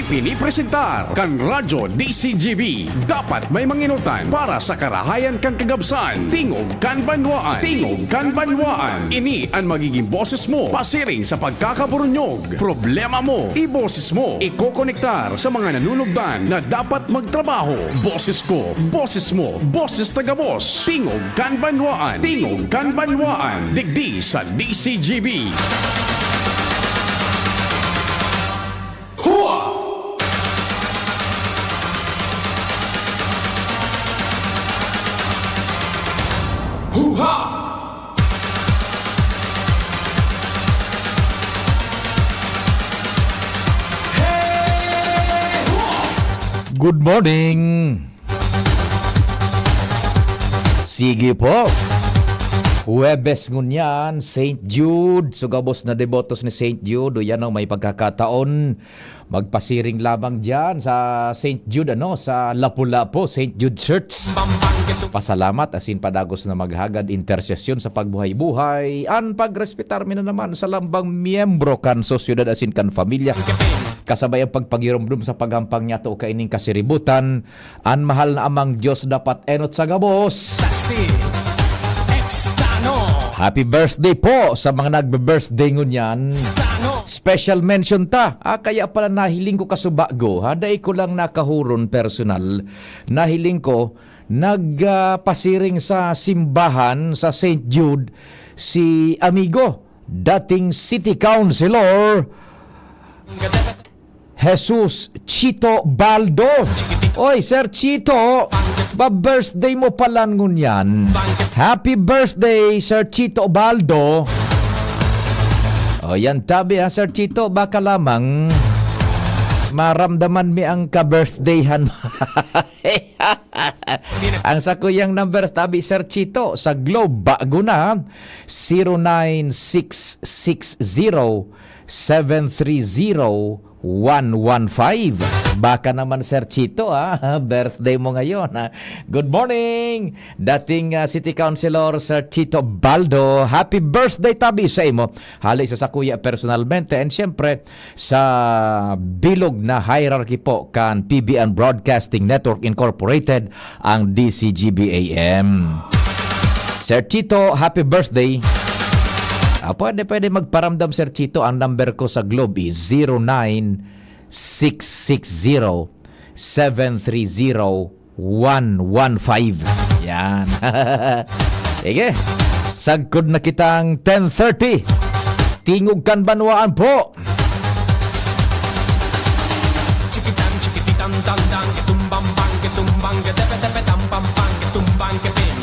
Ipinipresentar kan Radyo DCGB. Dapat may manginutan para sa karahayan kan kagabsan. Tingog kan banwaan. Tingog kan banwaan. Ini ang magiging boses mo pasiring sa pagkakaburunyog. Problema mo, iboses mo. Ikokonektar sa mga nanunugdan na dapat magtrabaho. Boses ko, boses mo, boses taga-boss. Tingog kan banwaan. Tingog kan banwaan. Digdi sa DCGB. Good morning. Sige po. Huwebes ngunyan, St. Jude. Sugabos na debotos ni St. Jude. O yan ang may pagkakataon. Magpasiring lamang dyan sa St. Jude, sa Lapu-Lapu, St. Jude Church. Pasalamat asin padagos na maghagad intersesyon sa pagbuhay-buhay. An pagrespetar mi na naman sa lambang miyembro kan sosyudad asin kan pamilya. Kasabay ang pagpagirumdum sa paghampang niya to kaining kasiributan. An mahal na amang Diyos dapat enot sa gabos. Happy birthday po sa mga nagbe-birthday ngunyan. Special mention ta. Kaya pala nahiling ko kasubago. Dahil ko lang nakahuron personal. Nahiling ko nagpasiring sa simbahan sa St. Jude si amigo, dating City Councilor Jesus Chito Baldo. Oy, Sir Chito, ba-birthday mo pala ngunyan. Happy birthday, Sir Chito Baldo. O yan tabi Sir Chito, baka lamang maramdaman mi ang ka-birthdayhan. Ang sakuyang numbers tabi Sir Chito sa Globe bago na 09660-730-115. Baka naman Sir Chito birthday mo ngayon. Good morning dating City Councilor Sir Chito Baldo. Happy birthday tabi sa imo. Halay sa sakuya personalmente and syempre sa bilog na hierarchy po kan PBN Broadcasting Network Incorporated ang DCGB-AM. Sir Chito, happy birthday. Pwede magparamdam Sir Chito. Ang number ko sa Globe is 09660-730-115. Yan. Sige. Sagkod na kitang 10:30. Tingog kan banwaan po. Chikitan chikitan tang tang ketumbang bang ketumbang ketepe tepe tampam pang ketumbang kepin.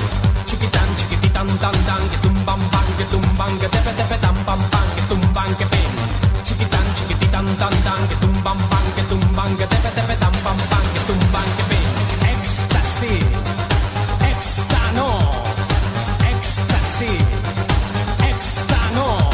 Chikitan chikitan tang tang ketumbang bang ketumbang ketepe tepe tampam pang ketumbang kepin. Chikitan chikitan tang tang ketumbang bang ketumbang ketepe tepe tampam pang ketumbang kepin. Ecstasy. Extano. Ecstasy. Extano.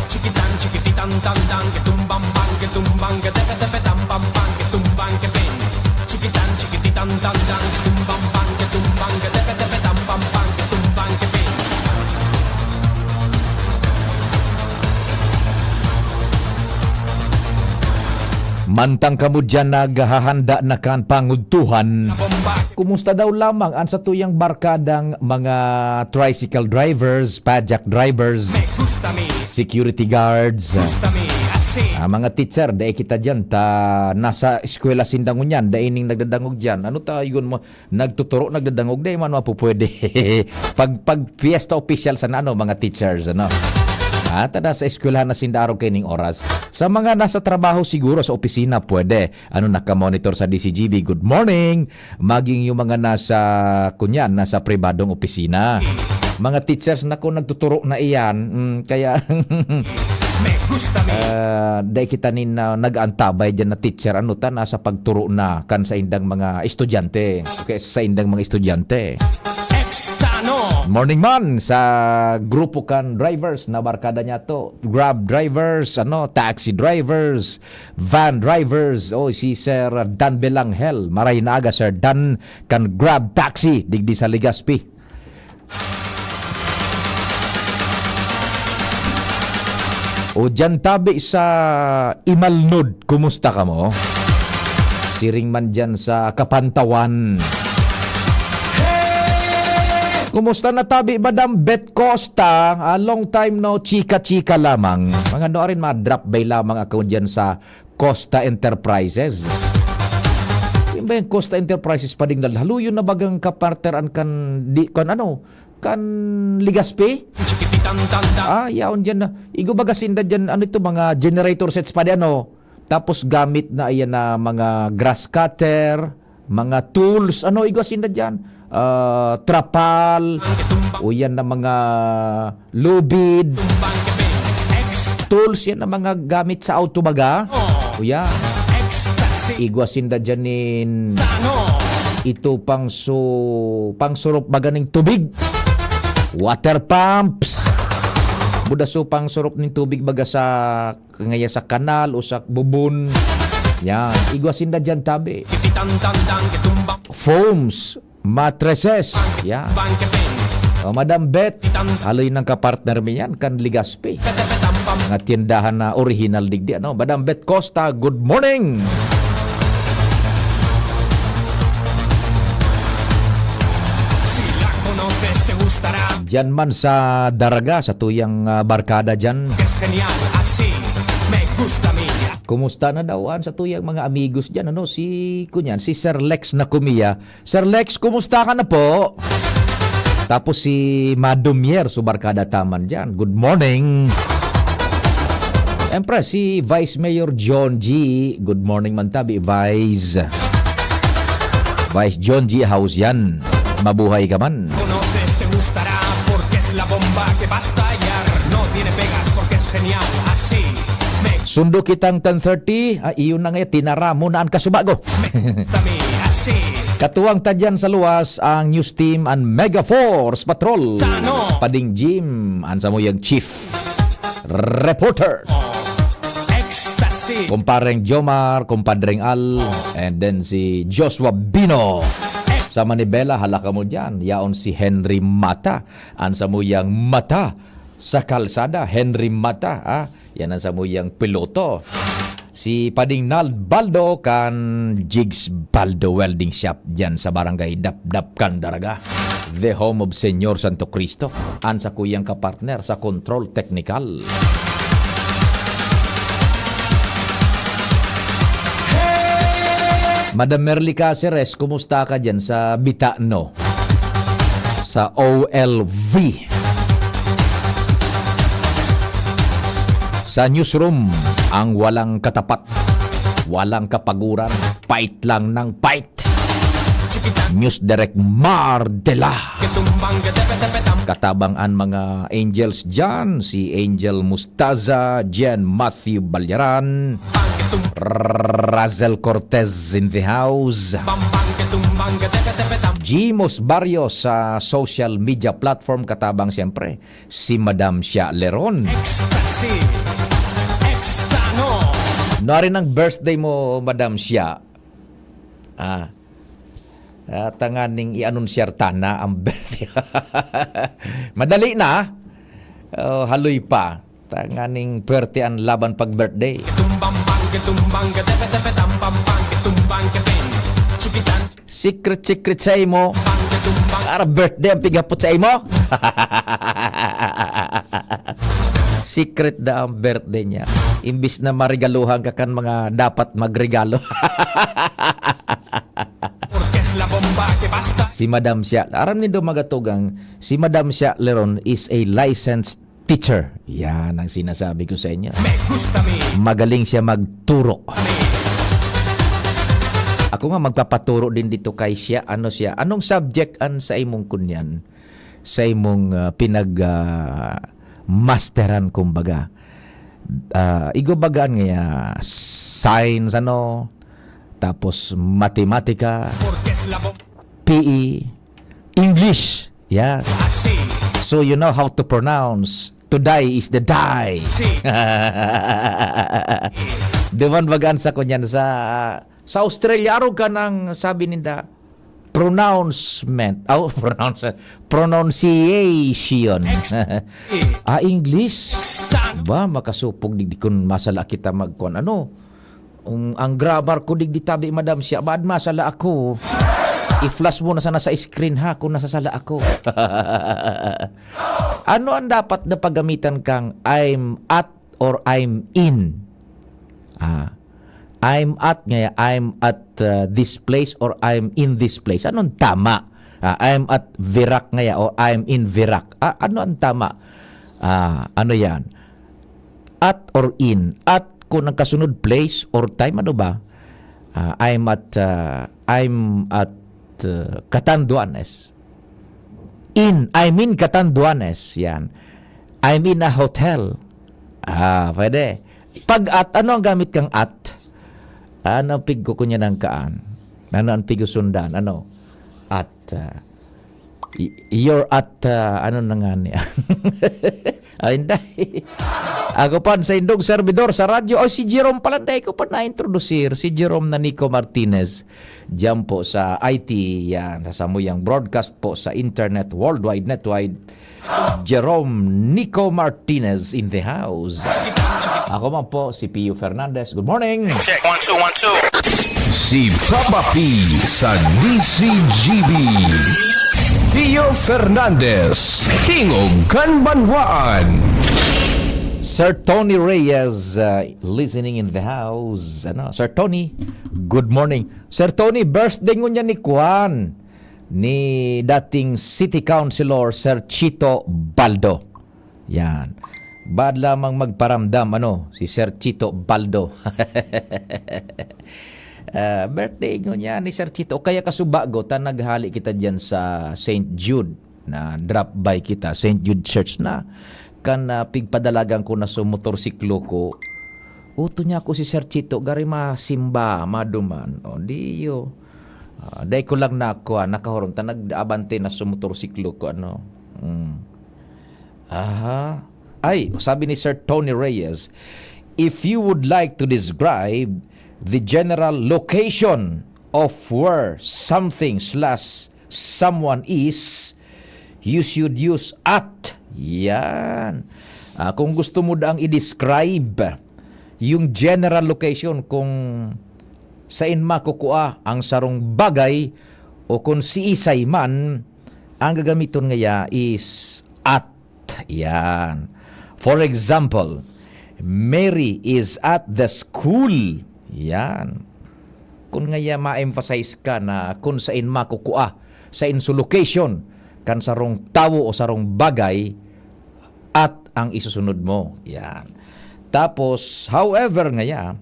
Chikitan chikitan tang tang ketumbang bang ketumbang ketepe tepe tampam pang ketumbang kepin. Chikitan chikitan tang tang ketumbang bang ketumbang ketepe tepe tampam pang ketumbang kepin. Mantang kamo dyan naghahanda na kan pangudtuhan. Kumusta daw lamang ang sa tuyang barkadang mga tricycle drivers, pajak drivers, security guards, mga teacher, dahil kita dyan, nasa eskwela sindangon yan, dahil ining nagdadangog dyan. Ano tayo mo, nagtuturo, nagdadangog, dahil man pwede. pag fiesta official sa mga teachers, tada sa eskwelahan na sindaro kining oras. Sa mga nasa trabaho siguro sa opisina, pwede. Nakamonitor sa DCGB, good morning. Maging yung mga nasa pribadong opisina. Mga teachers na kung nagtuturo na iyan, kaya dahil kita nag-antabay dyan na teacher, nasa pagturo na kan sa indang mga estudyante. Okay, sa indang mga estudyante. Extano. Morning man sa grupo kan drivers na barkada niya to. Grab drivers, taxi drivers, van drivers. Si Sir Dan Belanghel. Maray na aga Sir Dan kan Grab taxi digdi sa Legazpi. O dyan tabi sa Imalnod, kumusta ka mo? Siring man dyan sa Kapantawan. Kumusta na tabi, Madam Bet Costa? Long time no, chika-chika lamang. Mga rin drop by lamang ako dyan sa Costa Enterprises. Yung ba yung Costa Enterprises pa ding haluyon na bagang kaparteran kan Legazpi? Yaon dyan na. Igo bagasinda dyan, ito, mga generator sets pa dyan, Tapos gamit na ayan na mga grass cutter, mga tools, igo asinda dyan. Trapal, yan na mga lubid, tools, yan na mga gamit sa autobaga. Yan. Igwasinda dyanin ito pangsurup baga ng tubig, water pumps, budaso pangsurup ng tubig baga sa ngaya sa kanal o sa bubon. Yan, igwasinda dyan tabi. Foams, mattresses. Yan. Madam Bet, haloy ng kapartner mo yan kan Legazpi. Nga tindahan na original digdi. Madam Bet Costa, good morning! Diyan man sa Daraga, sa tuyang barkada dyan. Kumusta na dawan sa tuyang mga amigos dyan? Si Sir Lex na kumiya. Sir Lex, kumusta ka na po? Tapos si Madumier, so barkada taman dyan. Good morning. Siyempre, si Vice Mayor John G. Good morning man tabi, Vice John G. House yan. Mabuhay ka man. La bomba que va a estallar, no tiene pegas porque es genial, así. Sundo kitang 10:30, iyon na ngayon, tinara mo na ang kasubago. Katuwang tadyan sa luwas ang News Team and Mega Force Patrol. Pading Jim, ansa mo yung Chief Reporter. Kumpareng Jomar, kumpadreng Al, and then si Joshua Bino. Sa Manibela, halaka mo dyan. Yaon si Henry Mata. Ansa mo yang mata sa kalsada. Henry Mata. Yan ang sa mo yang piloto. Si Pading Nald Baldo kan Jigs Baldo Welding Shop dyan sa barangay Dapdap kan Daraga. The home of Senyor Santo Cristo. Ansa ko yang kapartner sa Control Technical. Madam Merly Caceres, kumusta ka dyan sa Bitano? Sa OLV. Sa newsroom, ang walang katapat, walang kapaguran, fight lang ng fight. News Direct Mardela. Katabangan mga angels dyan, si Angel Mustaza, Jen Matthew Balyaran, Razel Cortez in the house, Jimos Barrios sa social media platform, katabang siyempre si Madam Sia Leron. Narin ang birthday mo, Madam Sia. Tanganing i-anunsyar na ang birthday. Madali na. Haloy pa. Tanganing birthday ang laban pag birthday. Secret sa imo. Para birthday ang pigapot sa imo. Secret da ang birthday niya. Imbis na marigaluhan ka kan mga dapat magregalo. Si Madam Sia, aram nindo magatugang, si Madam Sia Leron is a licensed teacher. Yan ang sinasabi ko sa inyo. Magaling siya magturo. Ako nga magpapaturo din dito kay siya. Ano siya? Anong subject an sa imong kunyan? Sa imong masteran kumbaga. Igo bagaan nga science tapos matematika, PE, English, Yeah. So you know how to pronounce to die is the die. Diman bagansa ko niyan sa Australia aro ka ng sabi ninda pronunciation. English. Ba makasupog digdi kun masala kita magkon ang grammar ko digdi tabi madam siya bad masala ako. I-flash mo na sana sa screen ha kung nasasala ako. Ano ang dapat na paggamitan kang I'm at or I'm in? I'm at ngaya, I'm at this place or I'm in this place. Anong tama? I'm at Virac ngaya o I'm in Virac. Ano ang tama? Ano yan? At or in? At kung nagkasunod place or time, ano ba? I'm at Catanduanes. I'm in Catanduanes. Yan. I'm in a hotel. Pwede. Pag at, ano ang gamit kang at? Ano ang pigko ko niya ng kaan? Ano ang pigko sundan? Ano? At, you're at, ano na nga niya? Hindi. Ako pa sa indong servidor sa radyo. Si Jerome pala, hindi ko pa na-introducir. Si Jerome na Nico Martinez. Diyan po sa IT, yan. Sa samuyang broadcast po sa internet, worldwide, netwide. Jerome Nico Martinez in the house. Ako man po, si Pio Fernandez. Good morning. Check, 1, 2, 1, 2. Si Papa P sa DCGB. Pio Fernandez, Tingog Kanbanwaan. Sir Tony Reyes listening in the house. Sir Tony, good morning. Sir Tony, birthday niya ni Juan, ni dating City Councilor Sir Chito Baldo. Yan. Bad lamang magparamdam si Sir Chito Baldo. Birthday niya ni Sir Chito. Kaya kasubago ta naghali kita diyan sa St. Jude na drop by kita St. Jude Church na kan pigpadalagan ko na sa motorsiklo ko. Uto niya ako si Sir Chito gari masimba maduman. Diyo. Day ko lang na ako nakahoron ta nag-abante na sa motorsiklo ko Ay, sabi ni Sir Tony Reyes, if you would like to describe the general location of where something/someone is, you should use at. Yan. Kung gusto mo daang i-describe yung general location kung saan makukua ang sarong bagay o kung si isay man, ang gagamiton ngaya is at. Yan. For example, Mary is at the school. Yan. Kung ngaya ma-emphasize ka na kung saan makukua, sa inso location, kan sarong tawo o sarong bagay, at ang isusunod mo. Yan. Tapos, however ngaya,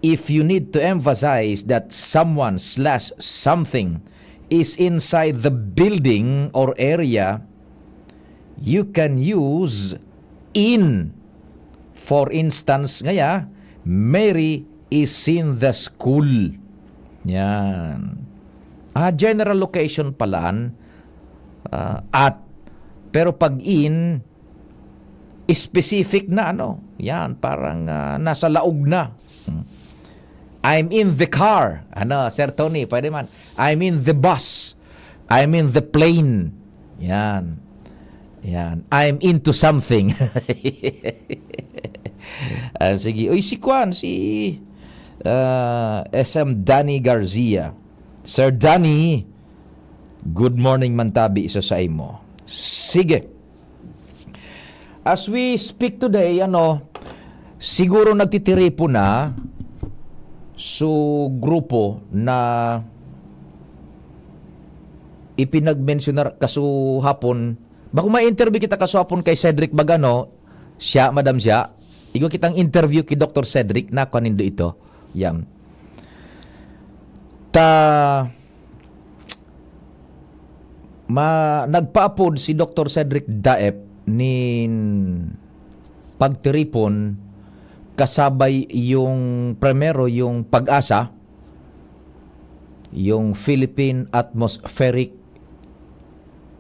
if you need to emphasize that someone/something is inside the building or area, you can use in. For instance, ngaya, Mary is in the school. Yan. General location palaan, at. Pero pag in, specific na yan, parang nasa laog na. I'm in the car. Sir Tony, pwede man. I'm in the bus. I'm in the plane. Yan. Yan. I'm into something. Sige. Uy, si Kwan, si SM Danny Garcia. Sir Danny, good morning mantabi isa sa imo. Sige. As we speak today, siguro nagtitiripo na grupo na ipinag-mentionar kasuhapon. Bako ma-interview kita kasuhapon kay Cedric Bagano, madam siya. Igo kitang interview kay Dr. Cedric na kanindo ito. Yan. Nagpaapod si Dr. Cedric Daep nin pagtiripon kasabay yung primero yung Pag-asa, yung Philippine Atmospheric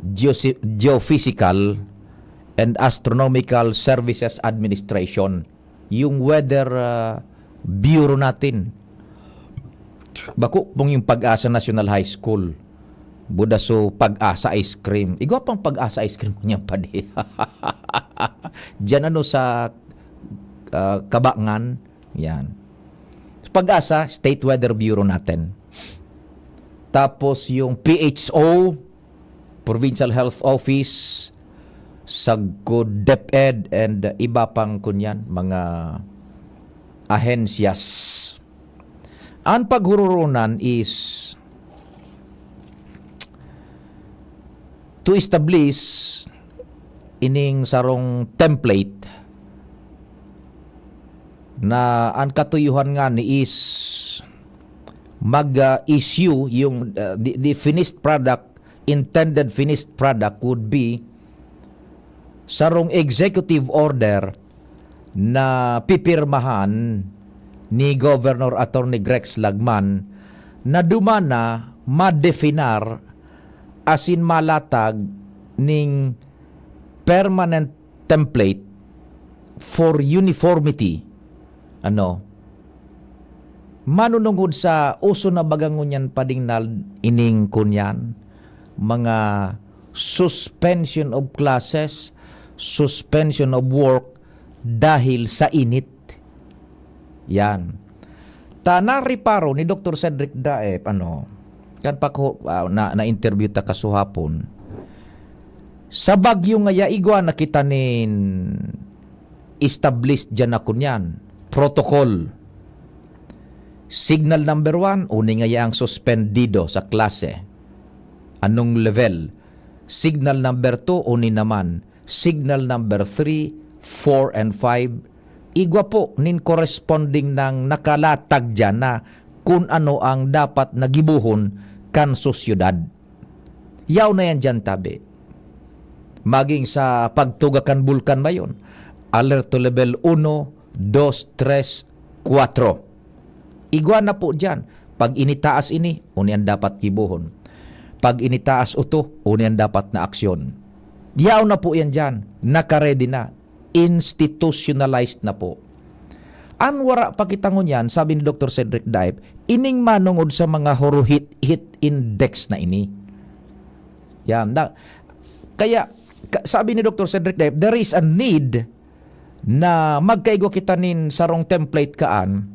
Geophysical and Astronomical Services Administration, yung weather bureau natin. Bako pong yung Pag-asa National High School. Budaso Pag-asa Ice Cream. Igwa pang Pag-asa Ice Cream niya pa di. Diyan sa Kabangan. Yan. Pag-asa, State Weather Bureau natin. Tapos yung PHO, Provincial Health Office, Sagkod DepEd, and iba pang kunyan, mga ahensyas. Ang paghururunan is to establish ining sarong template na ang katuyuhan nga ni is mag-issue yung the finished product, intended finished product would be sarong executive order na pipirmahan ni Governor Attorney Grex Lagman na dumana madefinar asin malatag ning permanent template for uniformity manunungod sa uso na bagangunyan padingnal ining kunyan mga suspension of classes, suspension of work dahil sa init. Yan. Tanariparo ni Dr. Cedric Daep kan pa ko na-interview ta kasuhapon. Sa bagyo nga igwa nakita nin established dyan na kunyan protocol. Signal number 1, uni nga ang suspendido sa klase. Anong level? Signal number 2, uni naman. Signal number 3, 4, and 5, igwa po nin corresponding ng nakalatag dyan na kung ano ang dapat nagibuhon kan sosyudad. Yaw na yan dyan tabi. Maging sa pagtugakan bulkan ba yun? Alert to level 1, 2, 3, 4. Igwa na po dyan. Pag initaas ini, unian dapat kibuhon. Pag initaas uto, unian dapat na aksyon. Yaw na po yan dyan. Nakaredy na. Institutionalized na po. Anwara pakitangon yan, sabi ni Dr. Cedric Daep, ining manungod sa mga hit index na ini. Yan. Kaya, sabi ni Dr. Cedric Daep, there is a need na magkaigwa kita nin sarong template kaan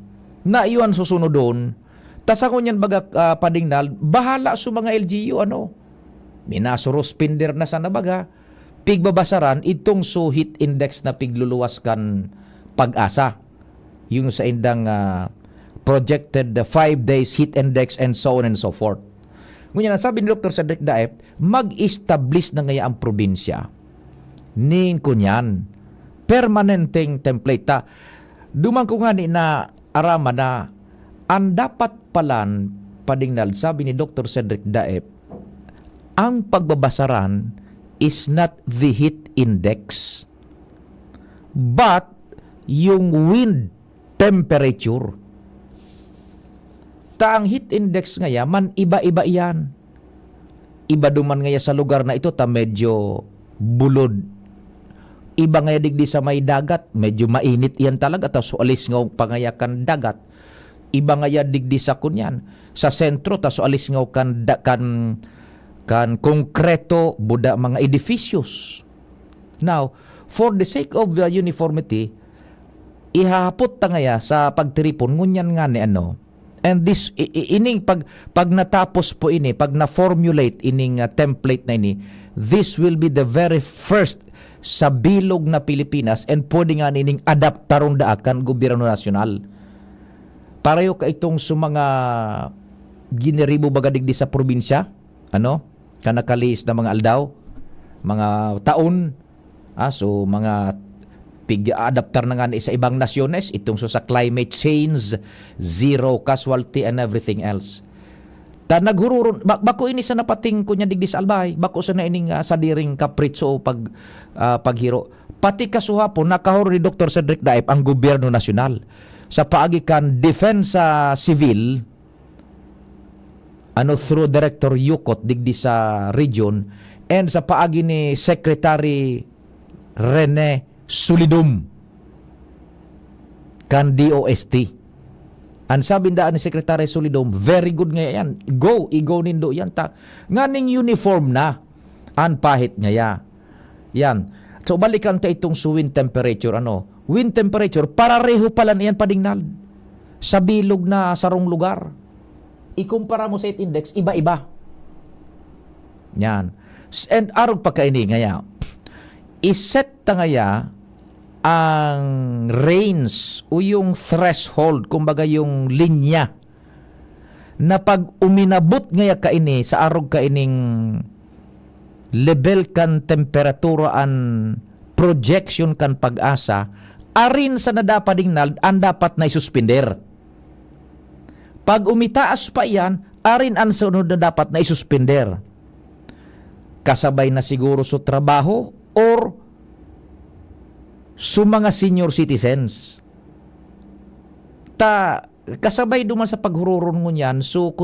na iwan susunod doon. Tasakon yan baga padingnal, bahala sa mga LGU minasuros pinder na sana baga. Pigbabasaran itong hit index na pigluluwas kan Pag-asa. Yung sa indang projected 5 days heat index and so on and so forth. Ngunyan, sabi ni Dr. Cedric Daep, mag-establish na ngaya ang probinsya. Nin kunyan, permanenteng template ta. Dumang ko nga ni na arama na ang dapat palan padingnal, sabi ni Dr. Cedric Daep, ang pagbabasaran is not the heat index but yung wind temperature. Ta ang heat index ngaya man iba-iba yan. Iba duman ngaya sa lugar na ito ta medyo bulod. Iba ngaya digdi sa may dagat, medyo mainit yan talaga ta so alis nga pangayakan dagat. Iba ngaya digdi sa kunyan sa sentro ta so alis nga kan konkreto buda mga edificios. Now, for the sake of the uniformity, ihahapot ta ngaya sa pagtiripon ngunyan nga ni and this ining pag natapos po ini, pag na-formulate ining template na ini, this will be the very first sa bilog na Pilipinas and pwede nga nining adaptarong daakan gobyerno nasyonal. Pareho ka itong sa mga gineribo bagadigdi sa probinsya, kanakalis na mga aldaw, mga taon, so mga pig-adaptar na nga sa ibang nasyones, itong sa climate change, zero casualty and everything else. Ta naghururon, bako ini sa napating kunya digdi sa albay, bako sa naining sadiring kapritso paghiro. Pati kasuhapon, nakahuro ni Dr. Cedric Daep ang gobyerno nasyonal sa paagikan Defensa Civil, through Director Yukot digdi sa region, and sa paagi ni Secretary Rene Solidum kan DOST. Ang sabi daan ni Secretary Solidum, very good nga yan. Igo nindo yan ta. Nganing uniform na. Ang pahit nga ya. Yan. So balikan ta itong wind temperature. Wind temperature, parareho pala niyan padingnal. Sa bilog na sarong lugar. Ikumpara mo sa heat index, iba-iba. Yan. And arog pa kaini ngaya. Iset ta ngaya ang range o yung threshold, kumbaga yung linya na pag uminabot ngaya kaini sa arog kaining level kan temperatura an projection kan pag-asa, arin sa nadapadingnal ang dapat na isuspender. Pag umitaas pa yan, arin ang sunod na dapat na isuspender. Kasabay na siguro sa trabaho or sa mga senior citizens. Kasabay duman sa paghururon ngunyan, so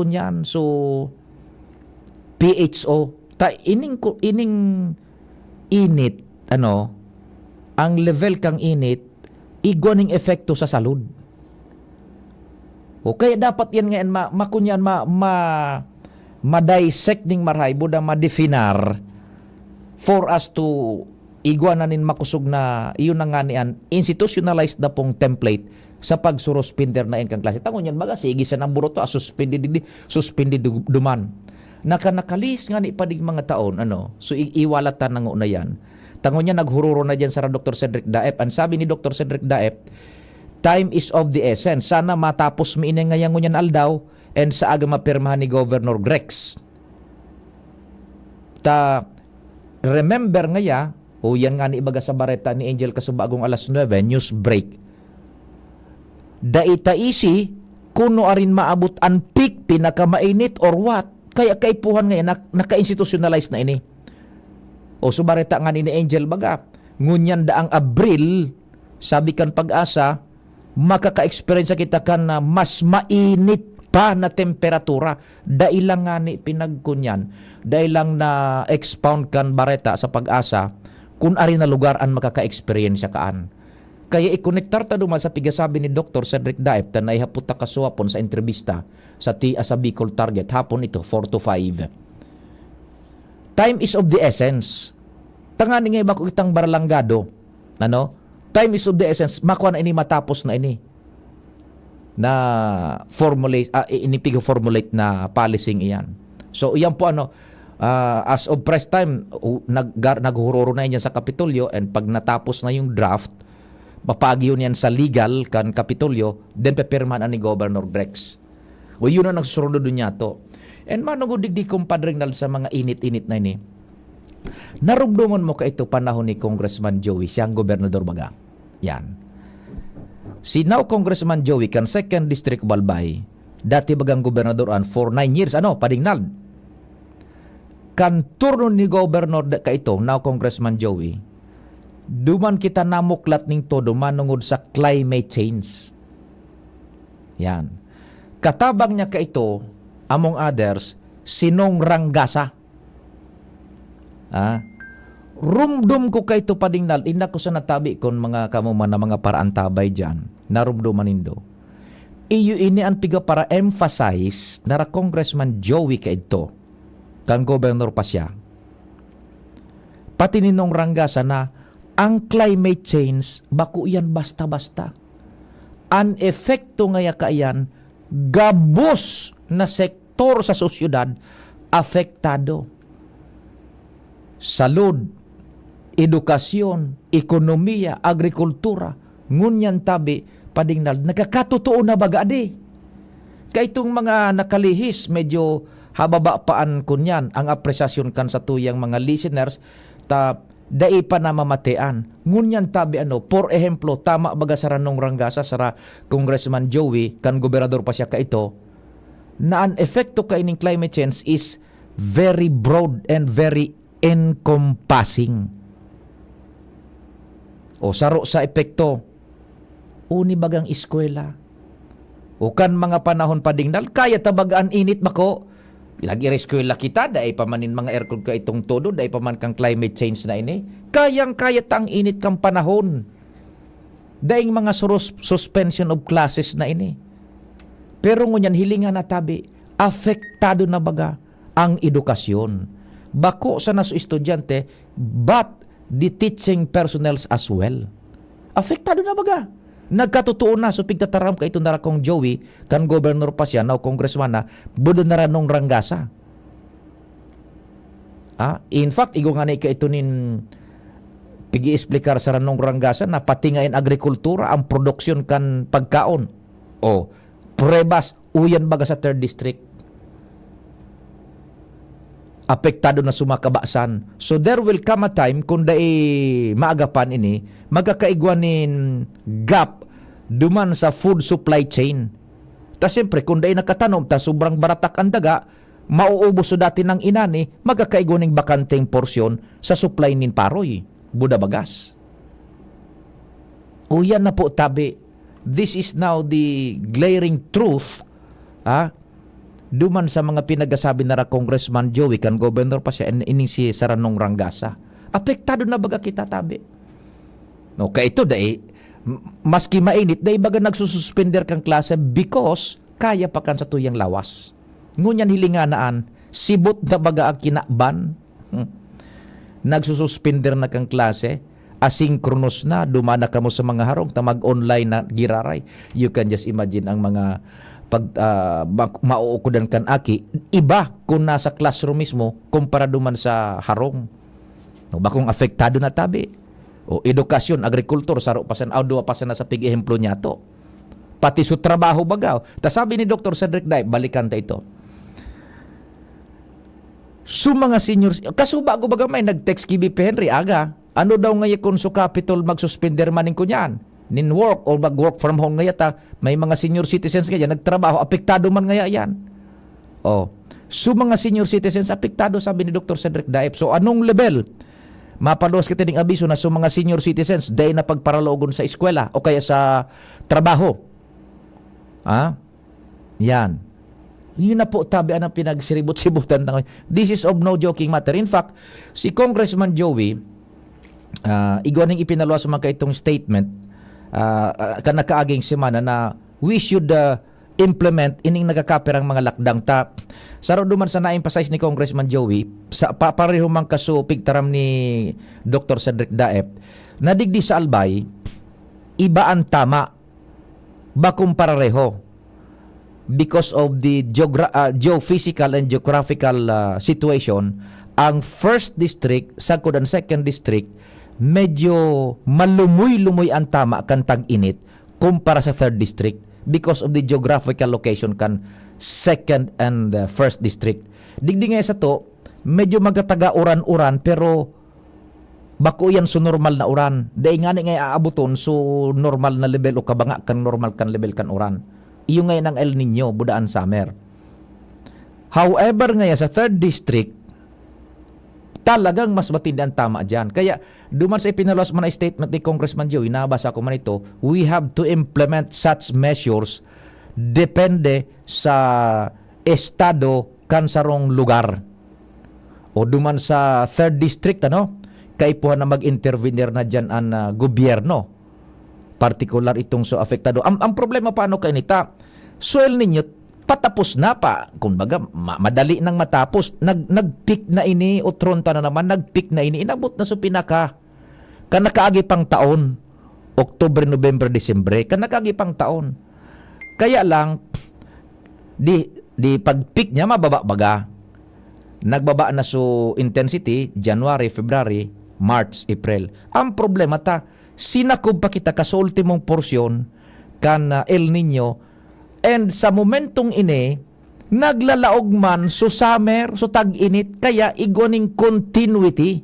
PHO. Ining init, ang level kang init, igwaning efekto sa salud. O kaya dapat yan ngayon makunyan ma-dissect ning marhay buda ma-definar for us to igwananin makusog na iyon na nga niyan institutionalized na pong template sa pagsurospinder na kang klase. Tangon yan baga sige sa nang buroto suspended duman. Nakanakalis nga ni padig mga taon so iwalatan na na yan. Tangon niya naghururo na diyan sa Dr. Cedric Daep. Ang sabi ni Dr. Cedric Daep, time is of the essence. Sana matapos mi inay ngayang ngunyan aldaw and sa aga mapirmahan ni Governor Grex. Remember ngaya, yan nga ni ibaga sa bareta ni Angel Kasubagong alas 9, news break. Daita isi, kuno arin maabot ang peak, pinakamainit or what? Kaya kaipuhan ngayon, naka-institutionalize na ini. O subareta nga ni Angel baga, ngunyan daang Abril, sabi kan pag-asa, makaka-experience kita kan na mas mainit pa na temperatura. Dailang nga ni pinagkunyan, dailang na expound kan bareta sa pag-asa, kung ari na lugar ang makaka-experience kaan. Kaya ikonektar ta duman sa pigasabi ni Dr. Cedric Daep na naihapot ta kasuapon sa entrevista sa Bicol Target hapon ito 4 to 5. Time is of the essence. Tangani nga iba ko itang barlanggado. Time is of the essence. Makuha na ini matapos na ini na formulate formulate na policing iyan. So iyan po as of press time, naghururo na yan sa Kapitolyo and pag natapos na yung draft, mapagi yun yan sa legal kan Kapitolyo, then pepirmahan ni Governor Grex. O yun ang nagsusunod doon niya to. And manugudigdi kumpadring sa mga init-init na ini. Narugdungan mo ka ito panahon ni Congressman Joey, siyang gobernador baga. Yan. Si now Congressman Joey kan 2nd District Balbay, dati bagang gobernadoran for 9 years, padingnal. Kan turno ni Governor ka ito, now Congressman Joey, duman kita namuklat ning todo manungod sa climate change. Yan. Katabang niya ka ito, among others, Sinong Rangasa. Rumdum ko ka ito padingnal, ina ko sa natabi kon mga kamuman na mga paraantabay dyan, narumduman nindo. Iyo ini ang piga para emphasize na Congressman Joey ka ito, kang gobernador pa siya. Pati ninong Rangasa na ang climate change, baku yan basta-basta. Ang efekto ngaya kaayan, gabos na sektor sa sosyudad, apektado. Salud, edukasyon, ekonomiya, agrikultura, ngunyan tabi, padingnal, nagkakatotoo na baga di. Kaya itong mga nakalihis, medyo hababa paan kunyan ang apresasyon kan sa tuyang mga listeners dai pa na mamatean ngunyan tabi por ehemplo tama baga sa Ranong Rangasa sa Congressman Joey kan gobernador pa siya ka ito na ang efekto ka ining climate change is very broad and very encompassing. O saro sa epekto uni bagang eskwela o kan mga panahon padingnal kaya tabagaan init bako Lagi reskwela kita, dahil pa manin mga aircon ka itong todo, dahil pa man kang climate change na ini. Kayang-kaya tang init kang panahon. Dahil mga suspension of classes na ini. Pero ngunyan hilingan na tabi, apektado na baga ang edukasyon. Bako sa naso estudyante, but the teaching personnel as well. Apektado na baga. Nagkatotoo na, so pigtataram ka ito na kong Joey, kan gobernador pa siya, na congressman na, budo na ranong ranggasa. In fact, igo nga na ito nin pigi-explicar sa ranong ranggasa na pati ngayon agrikultura, ang produksyon kan pagkaon. O, prebas, uyan baga sa 3rd district. Apektado na sumakabasan. So there will come a time kung dai maagapan ini, magkakaigwanin gap duman sa food supply chain. Ta siyempre, kung dai nakatanom ta sobrang baratak ang daga, mauubos so dati ng inani, magkakaigwaning bakanteng porsyon sa supply nin paroy, buda bagas. O yan na po tabi. This is now the glaring truth, duman sa mga pinagasabi na Congressman Joey kan gobernador pa siya ining si Saranong Rangasa. Apektado na baga kita tabi. No, kaya ito dai maski mainit dai baga nagsususpender kang klase because kaya pa kan sa tuyang lawas. Ngunyan hilinganaan sibot na baga ang kinakban. Nagsususpender na kang klase, asynchronous na, dumana ka mo sa mga harong, tamag-online na giraray. You can just imagine ang mga mauukudan kan aki, iba kung nasa classroom mismo kumpara duman sa harong. No, bakong apektado na tabi. O edukasyon, agrikultur, saro pasan, audo pasan na sa pig-ehemplo niya to. Pati sa trabaho bagaw. Ta sabi ni Dr. Cedric Day, balikan ta ito. Su mga seniors, kasuba ko baga may nag-text kay BP Henry, aga, ano daw ngayon kung sa Capitol magsuspender maning ko niyan? Nin work or mag-work from home ngaya ta, may mga senior citizens kaya nagtrabaho, apektado man ngaya yan. So mga senior citizens apektado, sabi ni Dr. Cedric Daep. So anong level? Mapaluwas kita ding abiso na so mga senior citizens dahil na pagparalogon sa eskwela o kaya sa trabaho. Yan. Yun na po tabi ang pinagsiribot-sibutan. This is of no joking matter. In fact, si Congressman Joey, igwaning ipinaluwas sa mga itong statement, kanakaaging semana na we should implement ining nagakapirang mga lakdang ta. Saro duman sa na-emphasize ni Congressman Joey, sa pareho mang kaso pigtaram ni Dr. Cedric Daep, nadigdi sa albay, iba ang tama, bakong pareho. Because of the geophysical and geographical situation, ang 1st district, second and 2nd district, medyo malumoy-lumoy ang tama kan tag-init kumpara sa 3rd district because of the geographical location kan 2nd and 1st district. Digdi nga sa to, medyo magkataga uran-uran pero bako yan so normal na uran. Dahil nga nga aabuton so normal na level o kabanga kan normal kan level kan uran. Iyo ngayon ang El Nino, budaan summer. However nga sa 3rd district, talagang mas matindi ang tama dyan. Kaya, duman sa ipinalos man na statement ni Congressman Joey, nabasa ko man ito, we have to implement such measures depende sa estado kansarong lugar. O duman sa 3rd district, kaipuhan na mag-intervenir na dyan ang gobyerno. Particular itong so apektado. Ang problema paano kayo nita? Soil ninyo, patapos na pa. Kumbaga, madali nang matapos. Nag-peak na ini, o tronta na naman, nag-peak na ini. Inabot na sa pinaka. Kanakaagi pang taon. Oktubre, November, Desembre. Kanakaagi pang taon. Kaya lang, di pag-peak niya, mababa-baga. Nagbaba na so intensity, January, February, March, April. Ang problema sinakob pa kita ka sa ultimong porsyon kan El Nino. And sa momentong ini, naglalaog man so summer, so tag-init, kaya igoning continuity.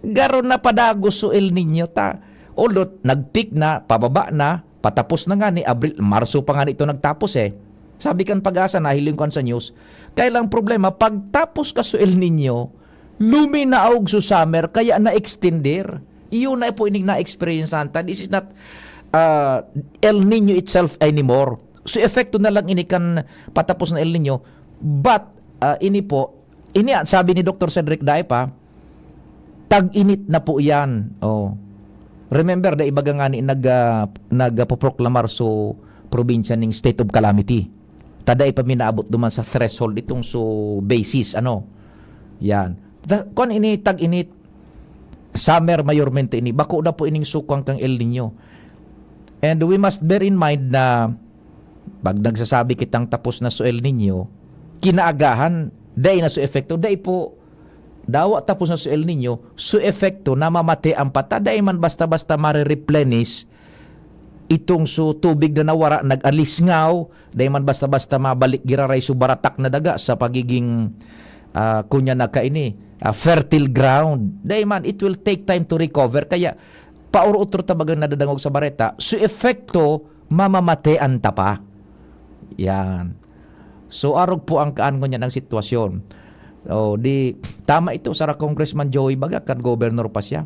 Garon na padagos so El Nino Ulot, nag-peak na, pababa na, patapos na nga ni Abril, Marso pa nga ito nagtapos Sabi kan Pag-asa, nahiling ko sa news, kailang problema, pagtapos ka so El Nino, luminaog so summer, kaya na-extender. Iyon na po ining na-experience santa. This is not El Nino itself anymore. So, epekto na lang ini kan patapos na El Nino. But, ini po, sabi ni Dr. Cedric Daipa, tag-init na po yan. Remember, da ibaga nga ni nagpaproklamar so probinsya ng state of calamity. Tada ipaminaabot duman sa threshold itong so basis, Yan. Kung ini tag-init, summer mayormente ini, bako na po ining sukang kang El Nino. And we must bear in mind na pag nagsasabi kitang tapos na so El Nino, kinaagahan, day na so efekto, day po, dawa tapos na so El Nino, so efekto na mamate ang pata, day man basta-basta marireplenish itong so tubig na nawara, nag-alisngaw, day man basta-basta mabalik giraray so baratak na daga sa pagiging kunya na kaini, fertile ground. Day man, it will take time to recover, kaya pauro-utro tabagang nadadangog sa bareta, so efekto mamamate ang tapa. Yan. So arog po ang kaan ko niya ng sitwasyon. Tama ito sa Congressman Joey Baga kan governor pa siya.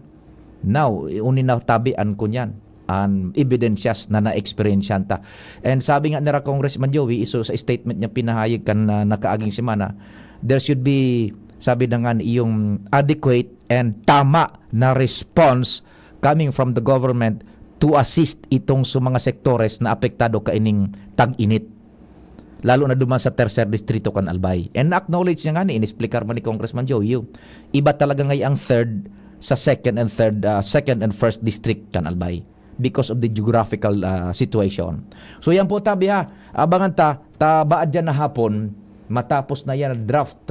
Now, unin na tabian ko niyan ang evidensyas na na-experience ta. And sabi nga nila Congressman Joey, iso sa statement niya pinahayag kan na nakaaging semana, there should be, sabi na nga, yung adequate and tama na response coming from the government to assist itong sa mga sektores na apektado kaining tag-init. Lalo na duman sa tercer distrito kan Albay. And acknowledge niya nga ni, inexplikar man ni Congressman Joey, iba talaga ngayon ang third sa second and first district kan Albay because of the geographical situation. So yan po tabi ha, abangan baad dyan na hapon, matapos na yan draft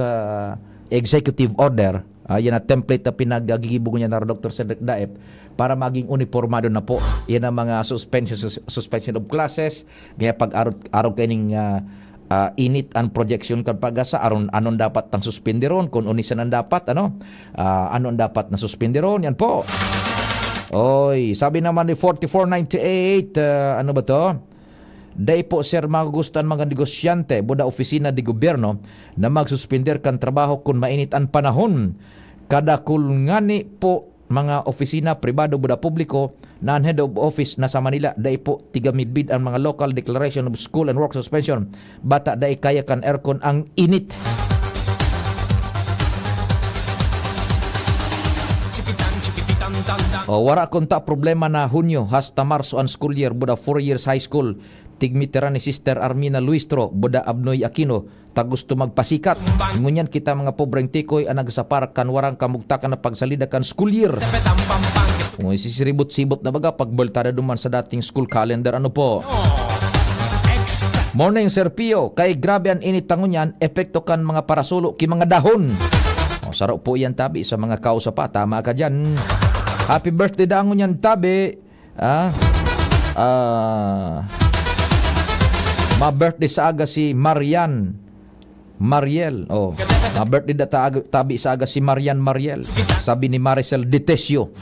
executive order, yan na template na pinagagigibog niya na Dr. Cedric Daep para maging uniformado na po. Yan ang mga suspension of classes, kaya pag araw kaining init ang projection kan pag-asa anon dapat tang suspenderon kung unisan ang dapat anon dapat na suspenderon yan po. Oy, sabi naman ni 4498, ano ba to? Day po sir magustan mga negosyante buda opisina di gobyerno na magsuspender kan trabaho kung mainit ang panahon. Kada kulngani po mga opisina pribado buda publiko na head of office na sa Manila day po tigamidbid ang mga local declaration of school and work suspension. Bata day kaya kan aircon ang init. Wara konta problema na Hunyo hasta Marso ang school year buda 4 years high school. Tigmitera ni Sister Armina Luistro buda Abnoy Aquino ta gusto magpasikat. Ngunyan kita mga pobreng tikoy ang nagsaparak kan warang kamugtakan na pagsalida kan school year. Kung isisiribot-sibot na baga pagbaltada duman sa dating school calendar po. Morning Sir Pio, kay grabe ang init tangunyan, epekto kan mga parasulo ki mga dahon. Saro po yan tabi sa mga kausa pa, tama ka dyan. Happy birthday dangon yan tabi. Ma-birthday sa aga si Mariel. Ma-birthday tabi sa aga si Mariel. Sabi ni Maricel Detesio.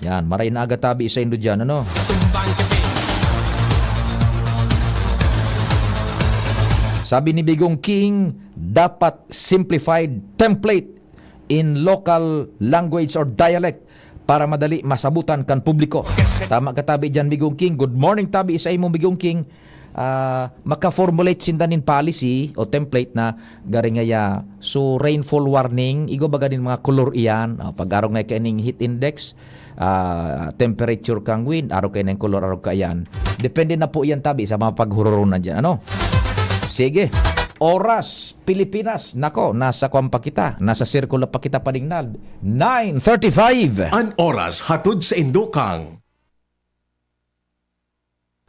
Yan, maray na aga tabi sa Indo dyan, Sabi ni Bigong King, dapat simplified template in local language or dialect para madali masabutan kan publiko. Tama ka tabi dyan, Bigong King. Good morning tabi sa imong Bigong King. Maka-formulate sindanin policy o template na garingaya so rainfall warning igo baga din mga color iyan pag-araw nga kaining heat index temperature kang wind araw kaining color araw kayan depende na po iyan tabi sa mga paghururunan dyan sige oras Pilipinas nako nasa kwampa kita nasa sirkulo pa kita paningnal 9:35 An oras hatod sa Indokang.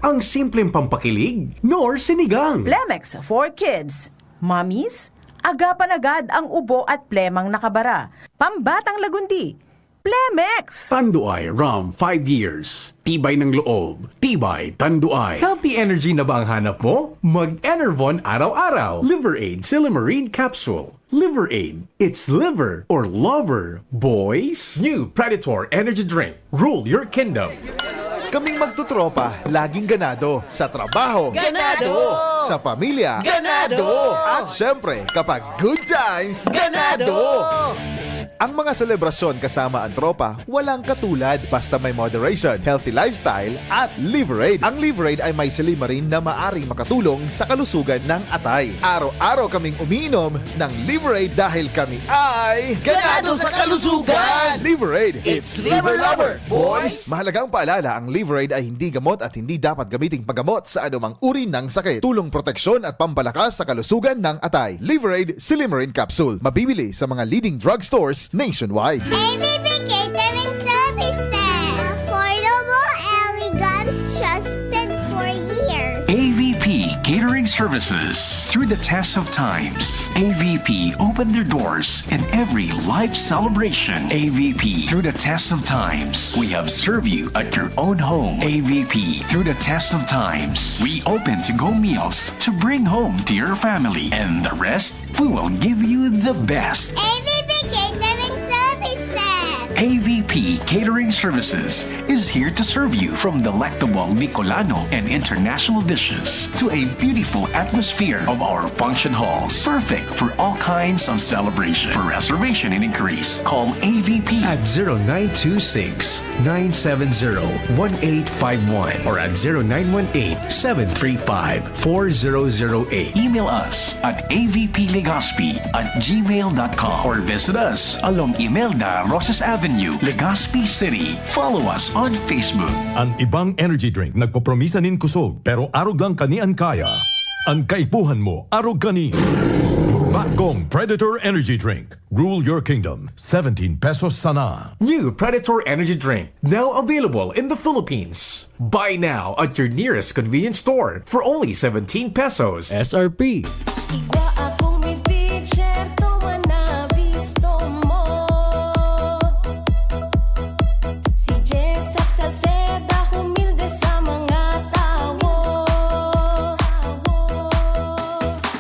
Ang simpleng pampakilig, nor sinigang. Plemex for Kids. Mommies, agapan agad ang ubo at plemang nakabara. Pambatang lagundi. Plemex! Tanduay Ram 5 years. Tibay ng loob. Tibay Tanduay. Healthy energy na ba ang hanap mo? Mag-Enervon araw-araw. Liver Aid Silymarine Capsule. Liver Aid. It's liver or lover, boys. New Predator Energy Drink. Rule your kingdom. Kaming magtutropa, laging ganado. Sa trabaho, Ganado! Sa pamilya, Ganado! At syempre, kapag good times, Ganado! Ang mga selebrasyon kasama ang tropa, walang katulad basta may moderation, healthy lifestyle at Liverade. Ang Liverade ay may silimarin na maaring makatulong sa kalusugan ng atay. Araw-araw kaming umiinom ng Liverade dahil kami ay ganado sa kalusugan! Liverade, it's Liver Lover, boys! Mahalagang paalala, ang Liverade ay hindi gamot at hindi dapat gamiting paggamot sa anumang uri ng sakit. Tulong proteksyon at pampalakas sa kalusugan ng atay. Liverade Silimarin Capsule. Mabibili sa mga leading drugstores nationwide. ABB Catering Services. Affordable, elegant, trusted for years. AVP Catering Services. Through the test of times, AVP opened their doors in every life celebration. AVP, through the test of times, we have served you at your own home. AVP, through the test of times, we open to-go meals to bring home to your family. And the rest, we will give you the best. ABB Catering Services. AVP Catering Services is here to serve you from delectable Bicolano and international dishes to a beautiful atmosphere of our function halls. Perfect for all kinds of celebration. For reservation and inquiries, call AVP at 0926-970-1851 or at 0918-735-4008. Email us at avplegazpi@gmail.com or visit us along Imelda Rosas Avenue, Legazpi City. Follow us on Facebook. Ang ibang energy drink nagpapromisa nin kusog pero arog lang kani ang kaya. Ang kaipuhan mo arog kani. Bakgong Predator Energy Drink. Rule your kingdom. 17 pesos sana. New Predator Energy Drink, now available in the Philippines. Buy now at your nearest convenience store for only 17 pesos. SRP. Igwa akong may pitcher, tuwa na bisto mo. Si Jessup Salceda, humilde sa mga tao.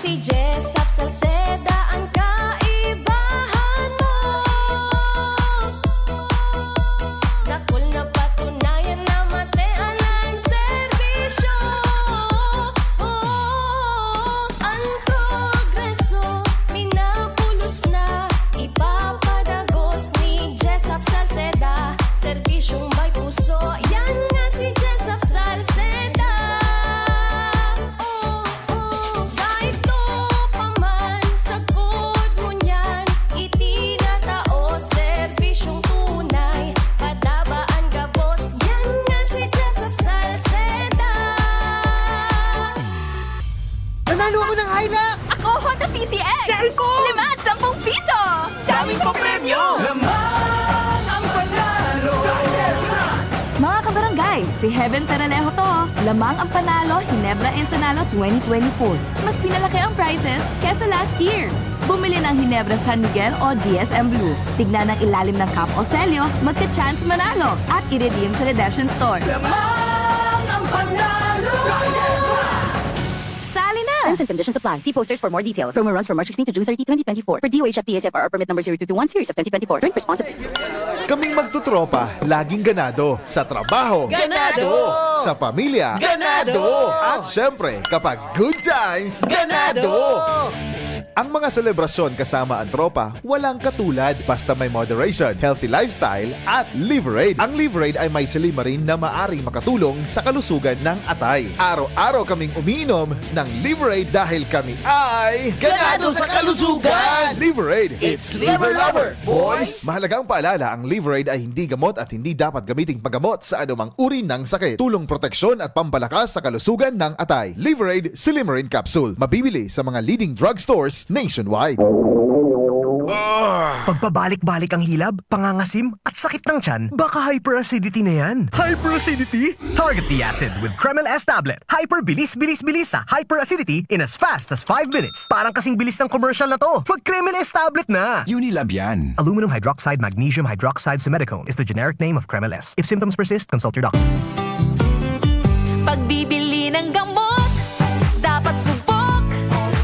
Si Jessup Salceda, ang kaibahan mo. Dakol na patunayan na matean ang serbisyo. Ang progreso, minapulos na, ipapadagos ni Jessup Salceda. Serbisyong may puso, yan nga si Jessup Salceda. Kahit to pa man, sagod mo niyan, itinatao, serbisyong tunay, patabaan gabos, yan nga si Jessup Salceda. Nanalo ako ng Hilux! Ako, Honda PCX! Share ko! 5 at 10 piso! Daming po premyo! Mga kabarangay, si Heaven Peralejo to. Lamang ang panalo, Ginebra Ensenado 2024. Mas pinalaki ang prizes kesa last year. Bumili ng Ginebra San Miguel o GSM Blue. Tignan ang ilalim ng cup o selyo, magka-chance manalo at i-redeem sa redemption store. Lamang ang panalo! Sali na! Terms and conditions apply. See posters for more details. Promo runs from March 16 to June 30, 2024. Per DOH at PSFR permit number 0221 series of 2024. Drink responsibly. Kaming magtutropa, laging ganado. Sa trabaho, Ganado! Sa pamilya, Ganado! At syempre, kapag good times, Ganado! Ang mga selebrasyon kasama ang tropa, walang katulad basta may moderation, healthy lifestyle at Liverade. Ang Liverade ay may silimarin na maaring makatulong sa kalusugan ng atay. Araw-araw kaming umiinom ng Liverade dahil kami ay Ganado sa kalusugan! Liverade, It's Liver Lover, boys! Mahalagang paalala, ang Liverade ay hindi gamot at hindi dapat gamiting paggamot sa anumang uri ng sakit. Tulong proteksyon at pampalakas sa kalusugan ng atay. Liverade Silimarin Capsule. Mabibili sa mga leading drugstores nationwide. Pagpabalik-balik ang hilab, pangangasim at sakit ng tiyan, baka hyperacidity na yan. Hyperacidity? Target the acid with Kremel S tablet. Hyper bilis sa hyperacidity in as fast as 5 minutes. Parang kasing bilis ng commercial na to. Mag Kremel S tablet na. Unilab yan. Aluminum hydroxide magnesium hydroxide simethicone is the generic name of Kremel S. If symptoms persist, consult your doctor. Pagbibili ng gamot, dapat subok,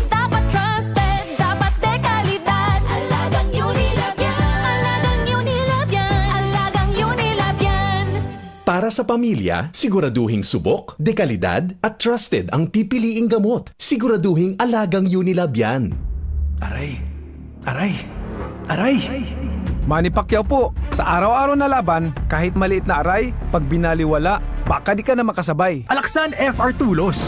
dapat trusted, dapat dekalidad. Alagang Unilab yan, alagang Unilab yan, alagang Unilab yan. Para sa pamilya, siguraduhing subok, dekalidad at trusted ang pipiliing gamot. Siguraduhing alagang Unilab yan. Aray! Aray! Aray! Manny Pacquiao po. Sa araw-araw na laban, kahit maliit na aray, pag binaliwala, baka di ka na makasabay. Alaksan FR Tulos.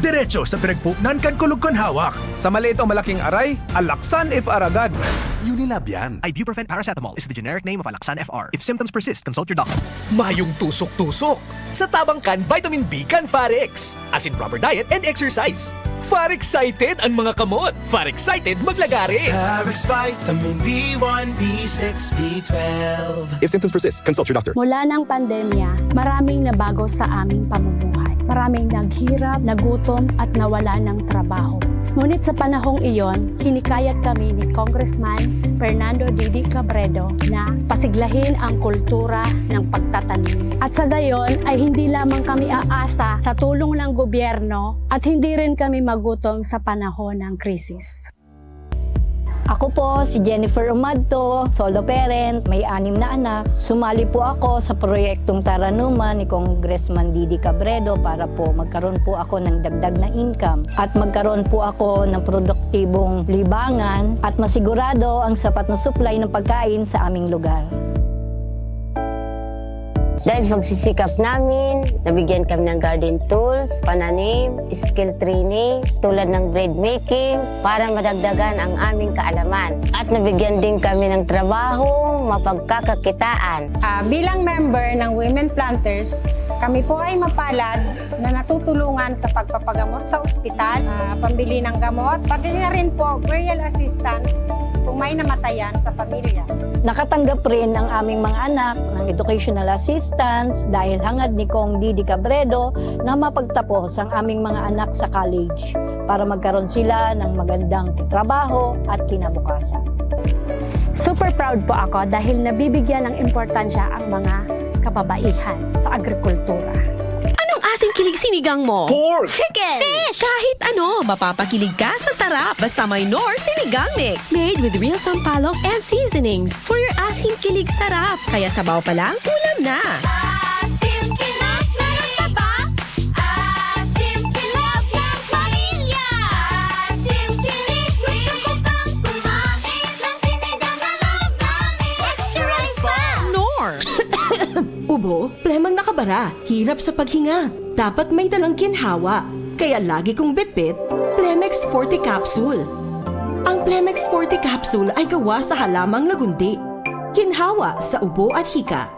Diretso sa pinagpupnan kan kulog kon hawak. Sa maliit o malaking aray, Alaksan FR agad. Unilab yan. Ibuprofen paracetamol is the generic name of Alaksan FR. If symptoms persist, consult your doctor. Mayong tusok-tusok. Sa tabang kan, vitamin B kan Farex. As in proper diet and exercise. Far-excited ang mga kamot. Far-excited maglagari. Farex Vitamin B1, B6, B12. If symptoms persist, consult your doctor. Mula ng pandemya, maraming nabago sa aming pamumuhay. Maraming naghirap, nagutom at nawala ng trabaho. Ngunit sa panahong iyon, hinikayat kami ni Congressman Fernando Didi Cabredo na pasiglahin ang kultura ng pagtatanim. At sa gayon ay hindi lamang kami aasa sa tulong ng gobyerno at hindi rin kami magutom sa panahon ng krisis. Ako po si Jennifer Umadto, solo parent, may 6 na anak. Sumali po ako sa proyektong Taranuman ni Congressman Didi Cabredo para po magkaroon po ako ng dagdag na income at magkaroon po ako ng produktibong libangan at masigurado ang sapat na supply ng pagkain sa aming lugar. Dahil sa pagsisikap namin, nabigyan kami ng garden tools, pananim, skill training, tulad ng bread making, para madagdagan ang aming kaalaman. At nabigyan din kami ng trabaho, mapagkakakitaan. Bilang member ng Women Planters, kami po ay mapalad na natutulungan sa pagpapagamot sa ospital, pambili ng gamot, pati na rin po burial assistance kung may namatayan sa pamilya. Nakatanggap rin ang aming mga anak ng educational assistance dahil hangad ni Kong Didi Cabredo na mapagtapos ang aming mga anak sa college para magkaroon sila ng magandang trabaho at kinabukasan. Super proud po ako dahil nabibigyan ng importansya ang mga kababaihan sa agrikultura. Anong asing kilig sinigang mo? Pork! Chicken! Fish! Kahit ano, mapapakilig ka sa sarap. Basta may Knorr Sinigang Mix. Made with real sampalok and seasonings for your asing kilig sarap. Kaya sabaw pa lang, ulam na. Asim Kinap, meron pa ba? Asim Kinap ng pamilya. Asim Kilig, gusto ko pang kumain ng sinigang na love namin. Extra rice pa! Knorr! Ubo, premang nakabara, hirap sa paghinga. Dapat may dalang ginhawa. Kaya lagi kong bitbit, Plemex Forte Capsule. Ang Plemex Forte Capsule ay gawa sa halamang lagundi. Ginhawa sa ubo at hika.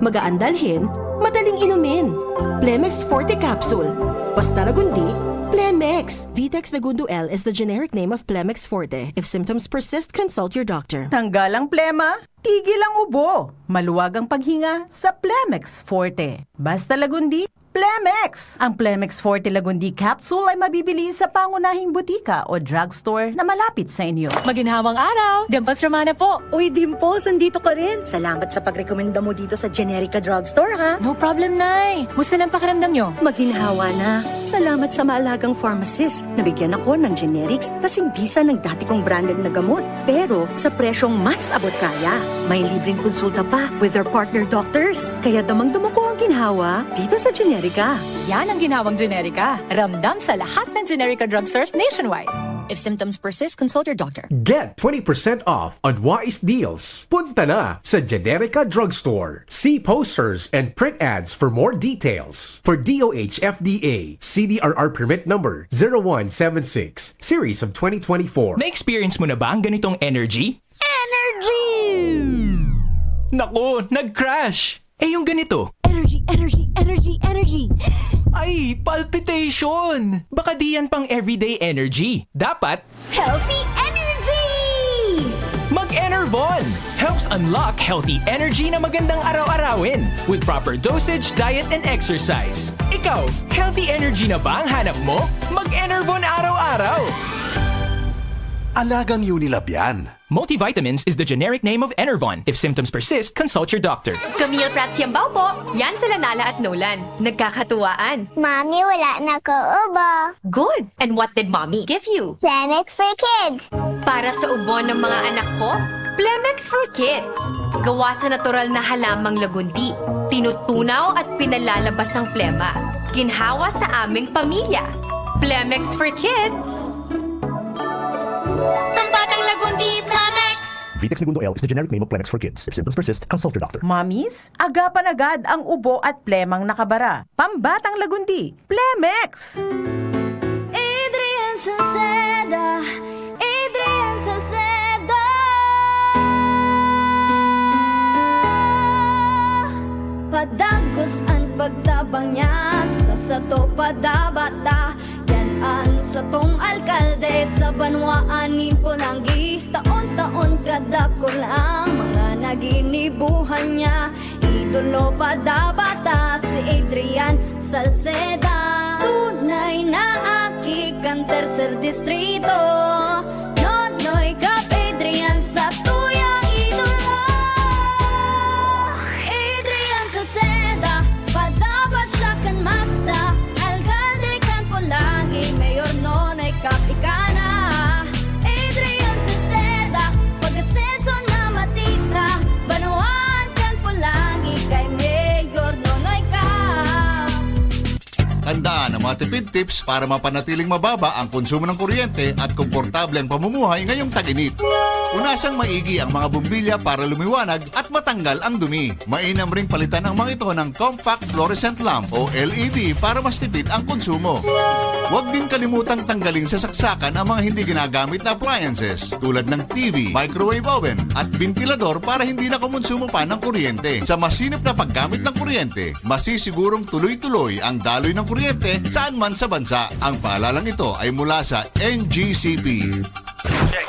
Magaan dalhin, madaling inumin. Plemex Forte Capsule. Basta lagundi, Plemex. Vitex Nagundo L is the generic name of Plemex Forte. If symptoms persist, consult your doctor. Tanggal ang plema, tigil ang ubo. Maluwag ang paghinga sa Plemex Forte. Basta lagundi, Plemex! Ang Plemex Forte Lagundi Capsule ay mabibili sa pangunahing butika o drugstore na malapit sa inyo. Maginhawang araw! Dimples Romana po. Uy, Dimples, andito ka rin. Salamat sa pagrekomenda mo dito sa Generica Drugstore, ha? No problem, Nay. Musta lang pakiramdam nyo? Maginhawa na. Salamat sa maalagang pharmacist. Nabigyan ako ng generics kasing bisa ng dati kong branded na gamot. Pero sa presyong mas abot kaya. May libreng konsulta pa with their partner doctors. Kaya damang-dama ko ang ginhawa dito sa Generica. Yan ang ginawang Generica. Ramdam sa lahat ng Generica drugstores nationwide. If symptoms persist, consult your doctor. Get 20% off on Wise Deals. Punta na sa Generica Drugstore. See posters and print ads for more details. For DOH FDA, CDRR permit number 0176, series of 2024. Na-experience mo na ba ang ganitong energy? Energy! Naku, nag-crash! Eh yung ganito. Energy, energy, energy, energy. Ay, palpitation! Baka di yan pang everyday energy. Dapat, Healthy energy! Mag-Enervon! Helps unlock healthy energy na magandang araw-arawin with proper dosage, diet, and exercise. Ikaw, healthy energy na ba ang hanap mo? Mag-Enervon araw-araw! Alagang Unilab yan. Multivitamins is the generic name of Enervon. If symptoms persist, consult your doctor. Camille Prats Yambaw po. Yan sila Nala at Nolan. Nagkakatuwaan. Mommy, wala na ko ubo. Good. And what did Mommy give you? Plemex for kids. Para sa ubo ng mga anak ko, Plemex for Kids. Gawa sa natural na halamang lagundi. Tinutunaw at pinalalabas ang plema. Ginhawa sa aming pamilya. Plemex for Kids. Ang batang lagundi, Plemex. Vitex Segundo L is the generic name of Plemex for kids. If symptoms persist, consult your doctor. Mamis, agapan agad ang ubo at plemang nakabara. Pambatang lagundi, Plemex! Adrian Salceda, Adrian Salceda. Padagos ang pagtabang niya sa sato padabata. Yan ang satong alkalde sa banwaanin Pulangi. Taon-taon kadako lang mga naginibuhan niya. Idolo padabata si Adrian Salceda. Tunay na aki kang tercer distrito. Nonoy Kap Adrian sa tuyang idolo. Adrian Salceda, padabat siya kan masa. Alcalde kan Pulangi, Mayor Nonoy Kap ikana. Adrian Salceda, pag-asenso na matita. Banuan kan Pulangi kay Mayor Nonoy Kap. Tandaan ang mga tipid tips para mapanatiling mababa ang konsumo ng kuryente at komportable ang pamumuhay ngayong tag-init. Unasang maigi ang mga bumbilya para lumiwanag at matanggal ang dumi. Mainam ring palitan ang mga ito ng compact fluorescent lamp o LED para mas tipid ang konsumo. Huwag din kalimutang tanggalin sa saksakan ang mga hindi ginagamit na appliances tulad ng TV, microwave oven at ventilador para hindi na kumonsumo pa ng kuryente. Sa masinop na paggamit ng kuryente, masisigurong tuloy-tuloy ang daloy ng kuryente saan man sa bansa. Ang paalalang ito ay mula sa NGCP.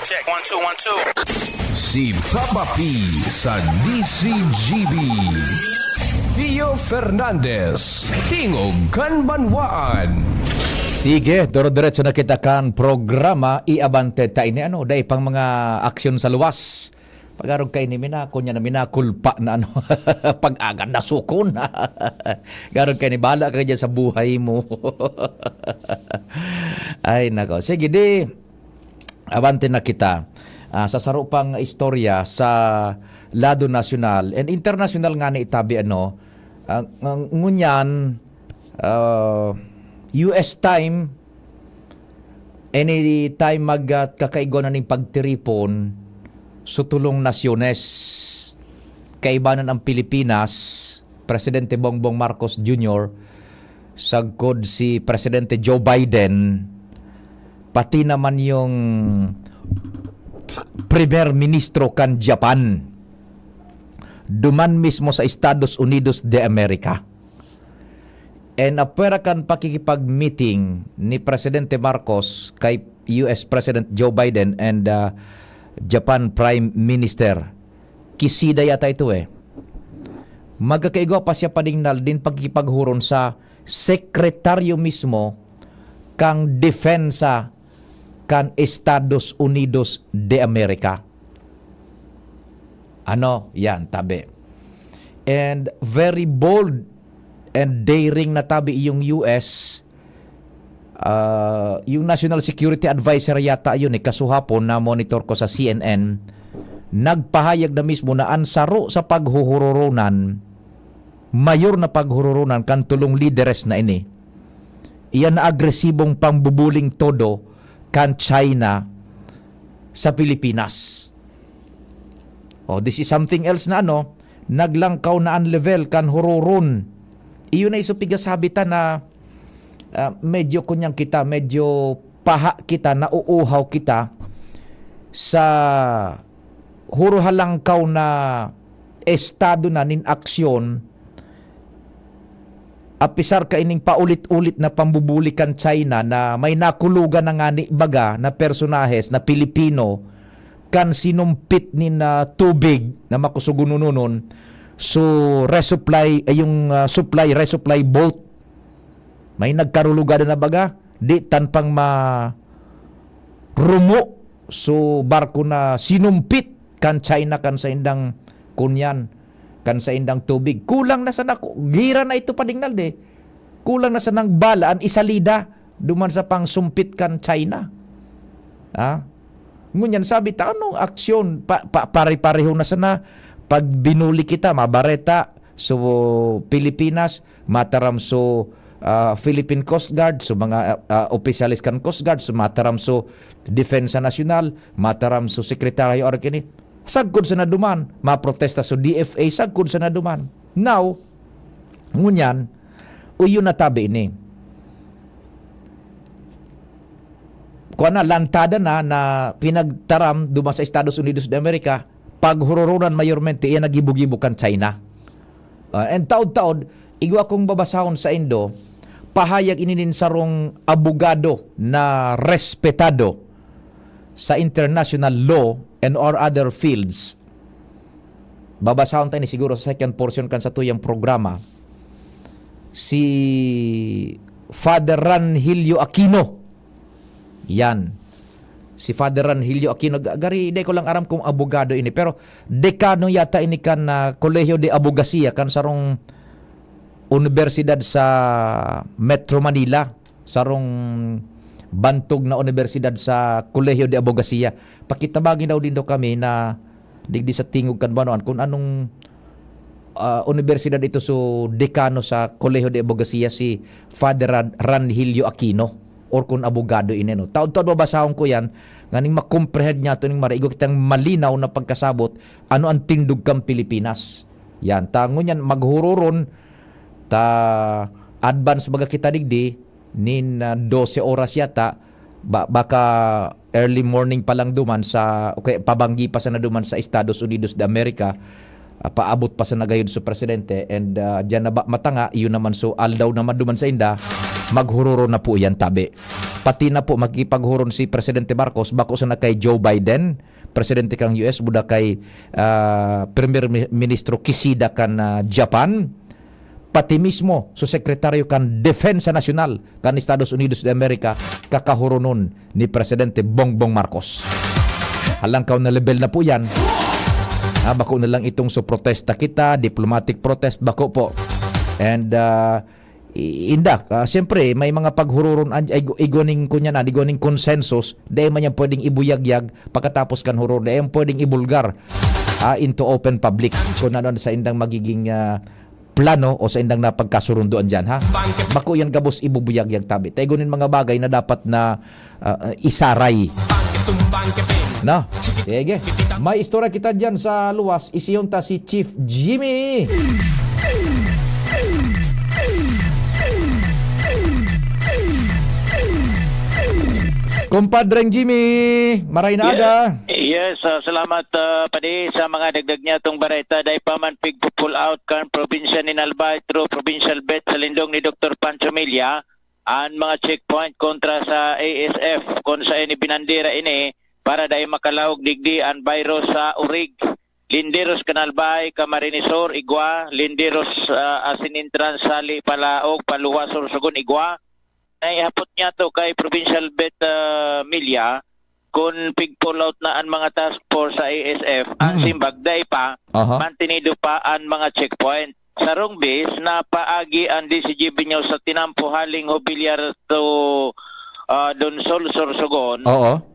Check, 1, 2, 1, 2. Si Papa P sa DCGB. Pio Fernandez, Tingog kan Banwaan. Sige, doro-diretso na kita kan programa iabante ta ini ano day pang mga aksyon sa luwas. Pagarog kay ni mina kunya na mina kulpa na ano pag-agan na sukon. Garog kay ni bala kay dyan sa buhay mo. Ay nako. Sige di abante na kita. Sa saro pang istorya sa lado nasyonal and international nga ni itabi ano ngunyan US time any time magkakaigo na ning pagtiripon sa tulong nasyones kaibanan ang Pilipinas Presidente Bongbong Marcos Jr. sagkod si Presidente Joe Biden pati naman yung Primer Ministro kan Japan duman mismo sa Estados Unidos de America. And apera kan pakikipag-meeting ni Presidente Marcos kay US President Joe Biden and Japan Prime Minister. Kisida yata ito Magkakaigo pa siya padingnal din pagkipaghuron sa sekretaryo mismo kang depensa kan Estados Unidos de America. Ano? Yan, tabi. And very bold and daring na tabi yung US. Yung National Security Advisor yata yun kasuhapon na monitor ko sa CNN. Nagpahayag na mismo na ansaro sa paghuhururunan, mayor na paghururunan kan tulong lideres na ini. Iyan na agresibong pambubuling todo kan China sa Pilipinas. This is something else na naglangkaw na ang level kan hururun. Iyon na isupigas habitan na medyo kunyang kita, medyo paha kita, nauuhaw kita sa huruhalangkaw na estado na nin aksyon apisar ka ining paulit-ulit na pambubulikan China na may nakulugan na nga ni baga na personahes na Pilipino kan sinumpit ni na tubig na makusugunununon so resupply yung resupply boat may nagkarulugan na baga di tanpang rumo so barko na sinumpit kan China kan sa indang kunyan kan sa indang tubig. Kulang na sana, gira na ito padingnal kulang na sanang balaan isalida duman sa pang sumpit kan China. Ngunyan sabi ta anong aksyon pare-pareho na sana pag binuli kita mabareta so Pilipinas mataram so Philippine Coast Guard so mga opisyalis kan Coast Guard so mataram so Defensa Nacional mataram so Sekretaryo Arkini Sagkod sa naduman. Maprotesta sa DFA, sagkod sa naduman. Now, ngunyan, uyo na tabi ini. Kuha na, lantada na pinagtaram duman sa Estados Unidos de America, paghururunan mayormente, iyan nagibog-ibog kan China. And taod-taod, igwa kong babasahon sa Indo, pahayag ininin sarong abogado na respetado sa international law and or other fields. Babasahon tayo ni siguro sa second portion kan sa tuyang programa. Si Father Ranhilio Aquino. Yan. Si Father Ranhilio Aquino. Gari, di ko lang aram kung abogado ini. Pero dekano yata ini kan Colegio de Abogacía kan sarong universidad sa Metro Manila. Sarong bantog na universidad sa Colegio de Abogacía. Pakitabagin daw din daw kami na digdi sa tingog kanbanuan kung anong universidad ito so dekano sa Colegio de Abogacía si Father Ranhilio Aquino or kung abogado ini no. Taon-taon babasahon ko yan nganing makomprehend niya ito ning maraigo kitang malinaw na pagkasabot ano ang tindog kang Pilipinas. Yan, tangon yan maghururon ta advance baga kita digdi nin 12 oras yata baka early morning pa lang duman sa okay, pabanggi pa sa na duman sa Estados Unidos de America, paabot pa sa nagayod sa presidente and dyan na matanga yun naman so aldaw naman duman sa inda maghururo na po yan tabi pati na po magkipaghuron si Presidente Marcos bako sa na kay Joe Biden presidente kang US buda kay Premier Ministro Kishida kan Japan pati mismo so sekretaryo kan Defensa Nacional kan Estados Unidos de America kakahurunon ni Presidente Bongbong Marcos. Halangkaw na level na po yan. Bako na lang itong so protesta kita, diplomatic protest bako po. And siyempre may mga paghururon igoning kunya na igoning consensus dahil man yan pwedeng ibuyagyag pagkatapos kan hurur dahil pwedeng ibulgar into open public kung ano sa indang magiging plano o sa indang napagkasurunduan dyan ha. Bako yan gabos ibubuyag-yag tabi. Taigunin mga bagay na dapat na isaray. No? Sige. May istorya kita dyan sa luwas. Isiyon ta si Chief Jimmy. Kumpadreng Jimmy, maray na aga. Yes, salamat padi sa mga dagdag niya itong bareta. Dahil pa man pull out kan probinsya ni Albay through provincial bet sa lindong ni Dr. Pancho Milla ang mga checkpoint kontra sa ASF kung sa ini binandira ini para dahil makalawag digdi ang virus sa Urig. Linderos Canalbay, Camarinesor, Igwa, Linderos Asinintran, Sali, Palaog, Paluwa, Sorsogon, Igwa. Naihapot niya to kay Provincial Bet Milla kung pig-pull out na ang mga task force sa ASF ang simbag day pa mantinido pa ang mga checkpoint sa wrong base na paagi ang DCGB nyo sa tinampuhaling Hobilyar to Donsol Sorsogon.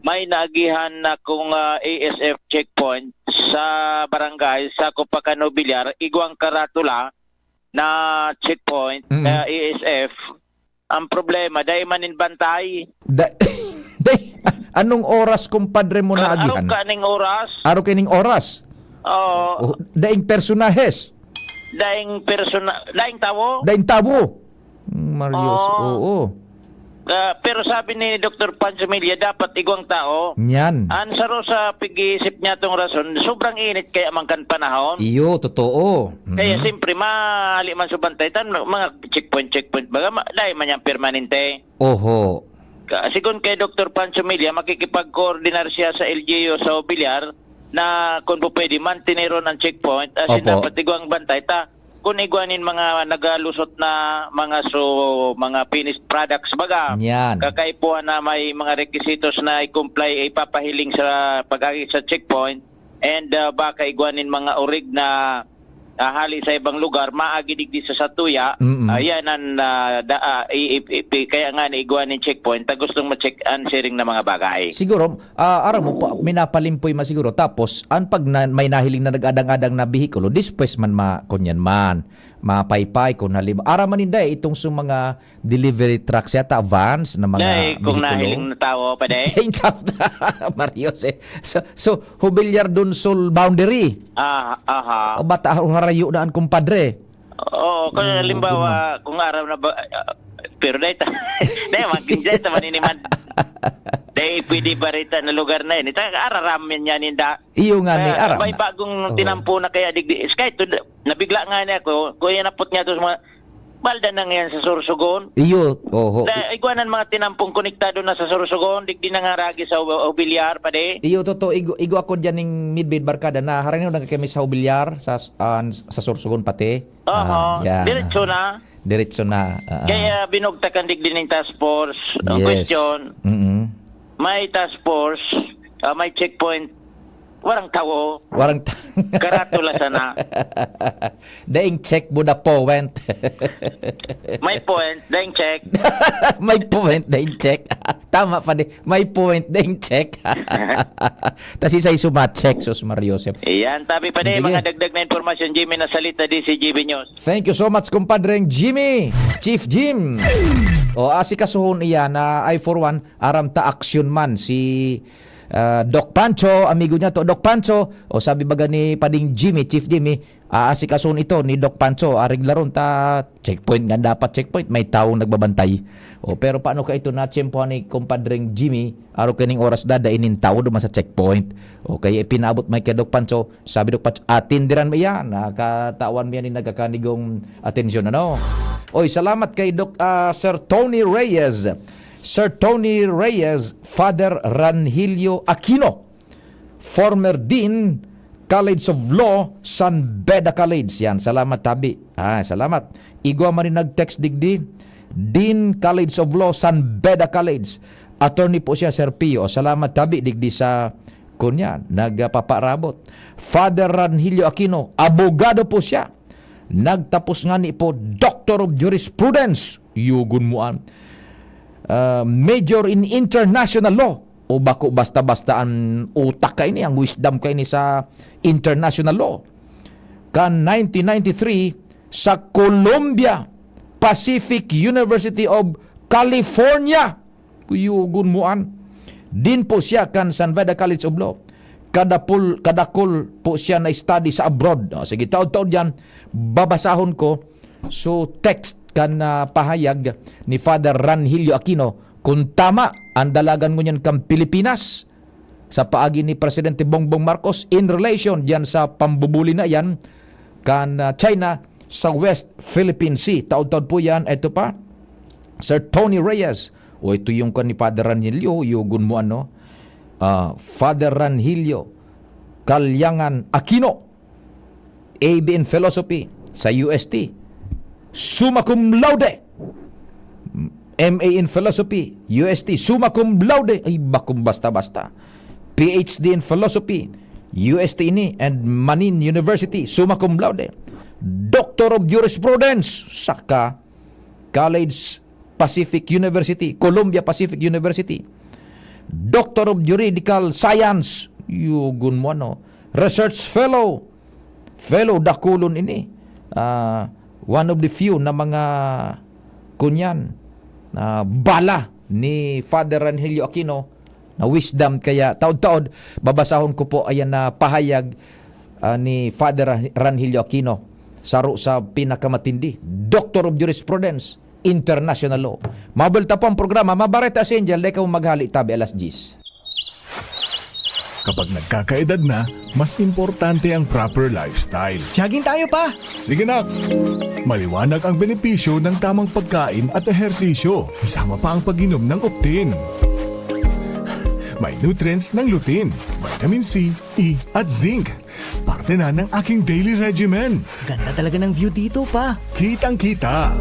May naagihan na kung ASF checkpoint sa barangay sa Kupakan Hobilyar igwang karatula na checkpoint ASF. Ang problema, dahil maninbantay. Anong oras, kumpadre mo na agihan? Araw kaning oras. Araw kaning oras? Oo. Daing personahes? Daing tao? Daing tao? Marios, oo. Pero sabi ni Dr. Pancho Milla, dapat igwang tao. Yan. Ansaro sa pag-iisip niya itong rason, sobrang init kaya mangkan panahon. Iyo, totoo. Kaya siyempre, mali man subantay, mga checkpoint, baga, dahil man yung permanente. Oho. Sigun kay Dr. Pancho Milla, makikipag-coordinar siya sa LGU sa Obilyar na kung po pwede, mantineron ang checkpoint, as in dapat igwang bantay, kung igwanin mga nagalusot na mga finished products baga. Yan. Kakaipuan na may mga requisitos na i-comply ipapahiling sa pag-agi sa checkpoint and baka igwanin mga orig na hali sa ibang lugar maagi digdi sa Satuya. Yan ang kaya nga igwanin checkpoint ta gustong ma-check answering na mga bagay. Siguro aram mo minapalimpoy masiguro tapos ang pag may nahiling na nag-adang-adang na behikulo dispwes man kunyan man mapaypay kung halimbawa. Ara maninday itong sa mga delivery trucks yata, vans na mga Nay, kung bihikulo. nahiling na tao pa day. Marios eh. So hubilyar dun sul boundary. Aha. O bata harayo naan kumpadre. Oo, kung halimbawa, kung araw na ba, pero dahil magkinjay sa maniniman. Dahil pwede ba rita na lugar na yun. Ito, araramin niya ninda. Iyo nga ni aram. May bagong tinampo na kaya digdi. Kahit nabigla nga niya ko, kung yan napot niya to sa mga balda na ngayon sa Sorsogon. Iyo, oho. Iguanan mga tinampong konektado na sa Sorsogon, digdi na nga ragi sa Obilyar pa de. Iyo totoo, igo ako dyan ng midbid barkada na harang na kami sa Hubilyar sa Sorsogon pati. Oo, yan. diretso na. Diretso na. Kaya binugtakan digdi ng task force. Ang question, may task force, may checkpoint, warang tao, karatula sana. Daing check mo na point. May point, daing check. May point, daing check. Tama pa din. May point, daing check. Tapos isa sumat-check, Sus Mariosep. Iyan, tabi pa din, Sige. mga dagdag na informasyon, Jimmy, na salita di si GB News. Thank you so much, kumpadreng Jimmy. Chief Jim. O, asikasuhon iyan na I for one, aram ta action man si Doc Pancho, amigo niya to, Doc Pancho. O sabi baga ni Pading Jimmy, Chief Jimmy, aasikason ito ni Doc Pancho, arig laron ta checkpoint nga dapat checkpoint, may taong nagbabantay. O pero paano ka ito na tiyempohan ni kumpadreng Jimmy, araw kaning oras dadainin tao duman sa checkpoint. O kaya pinaabot may kay Doc Pancho, sabi Doc Pancho, atindiran mo yan, nakatawan mo yan ni nagkakanigong atensyon, ano? Oy, salamat kay Sir Tony Reyes. Sir Tony Reyes, Father Ranhilio Aquino, former Dean, College of Law, San Beda College. Yan, salamat tabi. Salamat. Igwa man rin nag-text digdi. Dean, College of Law, San Beda College. Attorney po siya, Sir Pio. Salamat tabi digdi sa kunya, nagpaparabot. Father Ranhilio Aquino, abogado po siya. Nagtapos nga ni po, Doctor of Jurisprudence. Yugun mo major in international law. O bako basta-basta ang utak kay ni, ang wisdom kay ni sa international law. Kan 1993 sa Columbia Pacific University of California. Yugun mo Din po siya kan San Beda College of Law. Kadakol po siya na study sa abroad. Sige, taod-taod yan, babasahon ko. So, text kan pahayag ni Father Ranhilio Aquino kung tama ang dalagan mo niyan kang Pilipinas sa paagi ni Presidente Bongbong Marcos in relation diyan sa pambubuli na yan kan China sa West Philippine Sea. Taod-taod po yan. Ito pa, Sir Tony Reyes. O ito yung kan ni Father Ranhilio, yugun mo Father Ranhilio Kalyangan Aquino, AB in Philosophy sa UST, summa cum laude, MA in Philosophy, UST, summa cum laude, ay bakum basta-basta, PhD in Philosophy, UST ini and Manin University, summa cum laude, Doctor of Jurisprudence, saka College Pacific University, Columbia Pacific University, Doctor of Juridical Science, yugun mo Research Fellow dakulon ini, one of the few na mga kunyan, bala ni Father Ranhilio Aquino na wisdom. Kaya taod-taod babasahon ko po ayan na pahayag ni Father Ranhilio Aquino sa pinakamatindi, Doctor of Jurisprudence, International Law. Mabalta po ang programa, Mabareta si Angel, ikaw maghali tabi alas 10. Kapag nagkakaedad na, mas importante ang proper lifestyle. Jogging tayo pa! Sige nak! Maliwanag ang benepisyo ng tamang pagkain at ehersisyo. Isama pa ang pag-inom ng Optin. May nutrients ng lutein, vitamin C, E at zinc. Parte na ng aking daily regimen. Ganda talaga ng view dito pa. Kitang-kita.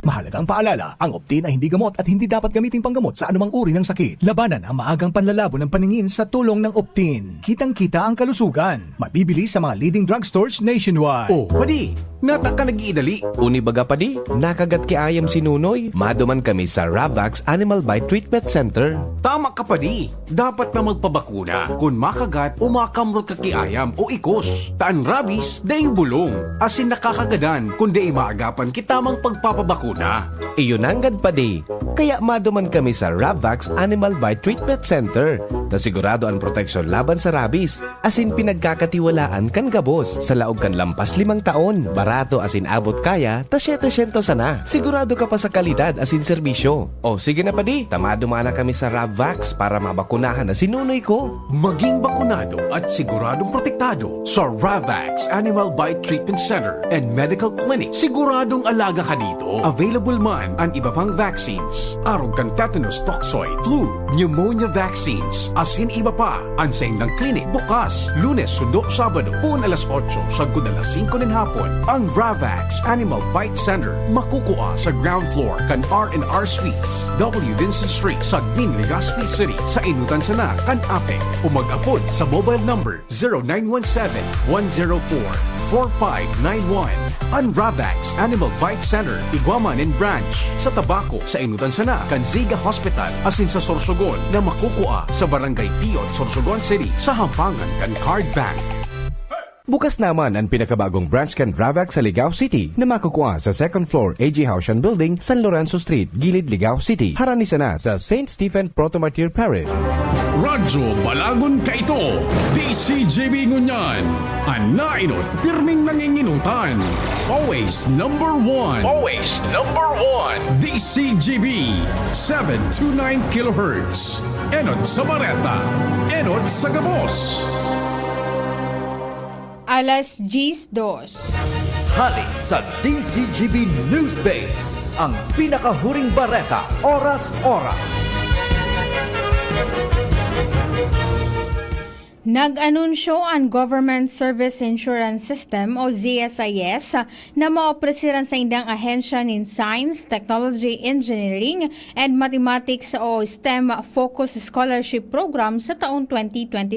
Mahalagang paalala, ang Optin ay hindi gamot at hindi dapat gamitin panggamot sa anumang uri ng sakit. Labanan ang maagang panlalabo ng paningin sa tulong ng Optin. Kitang-kita ang kalusugan. Mabibili sa mga leading drugstores nationwide. Oh, padi, nata ka nag-iidali. Uni baga padi, nakagat ki ayam si Nunoy. Maduman kami sa Ravax Animal Bite Treatment Center. Tama ka padi, dapat na magpabakuna kung makagat o makamrot ka kiayam o ikos. Taan rabies, daing bulong. Asin nakakagadan kung di maagapan kitamang pagpapabakuna. Iyon anggad padi. Kaya maduman kami sa Ravax Animal Bite Treatment Center. Na sigurado ang proteksyon laban sa rabies. Asin pinagkakatiwalaan kan gabos. Sa laog kan lampas 5 taon. Barato asin abot kaya, ta 700 sana. Sigurado ka pa sa kalidad asin serbisyo. O sige na padi, tamadumana kami sa Ravax para mabakunahan na sinunoy ko. Maging bakunado at siguradong protektado sa Ravax Animal Bite Treatment Center and Medical Clinic. Siguradong alaga ka dito. Available man ang iba pang vaccines. Arog kang tetanus toxoid, flu, pneumonia vaccines, asin iba pa. Ansaing ng clinic bukas, Lunes, Sundo, Sabado, pun alas 8, sagod alas 5 ng hapon. Ang Ravax Animal Bite Center makukuha sa ground floor kan R&R Suites, W. Vincent Street, Sagbin, Legazpi City, sa Inutan Sana, kan Apek. O mag-apod sa mobile number 0917-104-4591. Ang Ravax Animal Bite Center, Iguaman and Branch, sa Tabaco, sa Inutan Sana, kan Ziga Hospital, asin sa Sorsogon, na makukuha sa Barangay Piot, Sorsogon City, sa Hampangan kan Card Bank. Bukas naman ang pinakabagong branch kan Ravax sa Ligao City na makukuha sa 2nd floor AG Haushan Building, San Lorenzo Street, Gilid, Ligao City. Haranisa na sa St. Stephen Protomartyr Parish. Radyo Balagon ka ito, DCJB Ngunyan. Anainot, pirming nanginginutan. Always number one. Always number one. DCJB 729 kHz. Enot sa Bareta. Enot sa Gabos. Alas 10:02. Hali sa DCGB News Base, ang pinakahuring bareta, oras-oras. Nag-anunsyo ang Government Service Insurance System o GSIS na maopresiran sa indang ahensya ng Science, Technology, Engineering, and Mathematics o STEM Focus Scholarship Program sa taong 2025.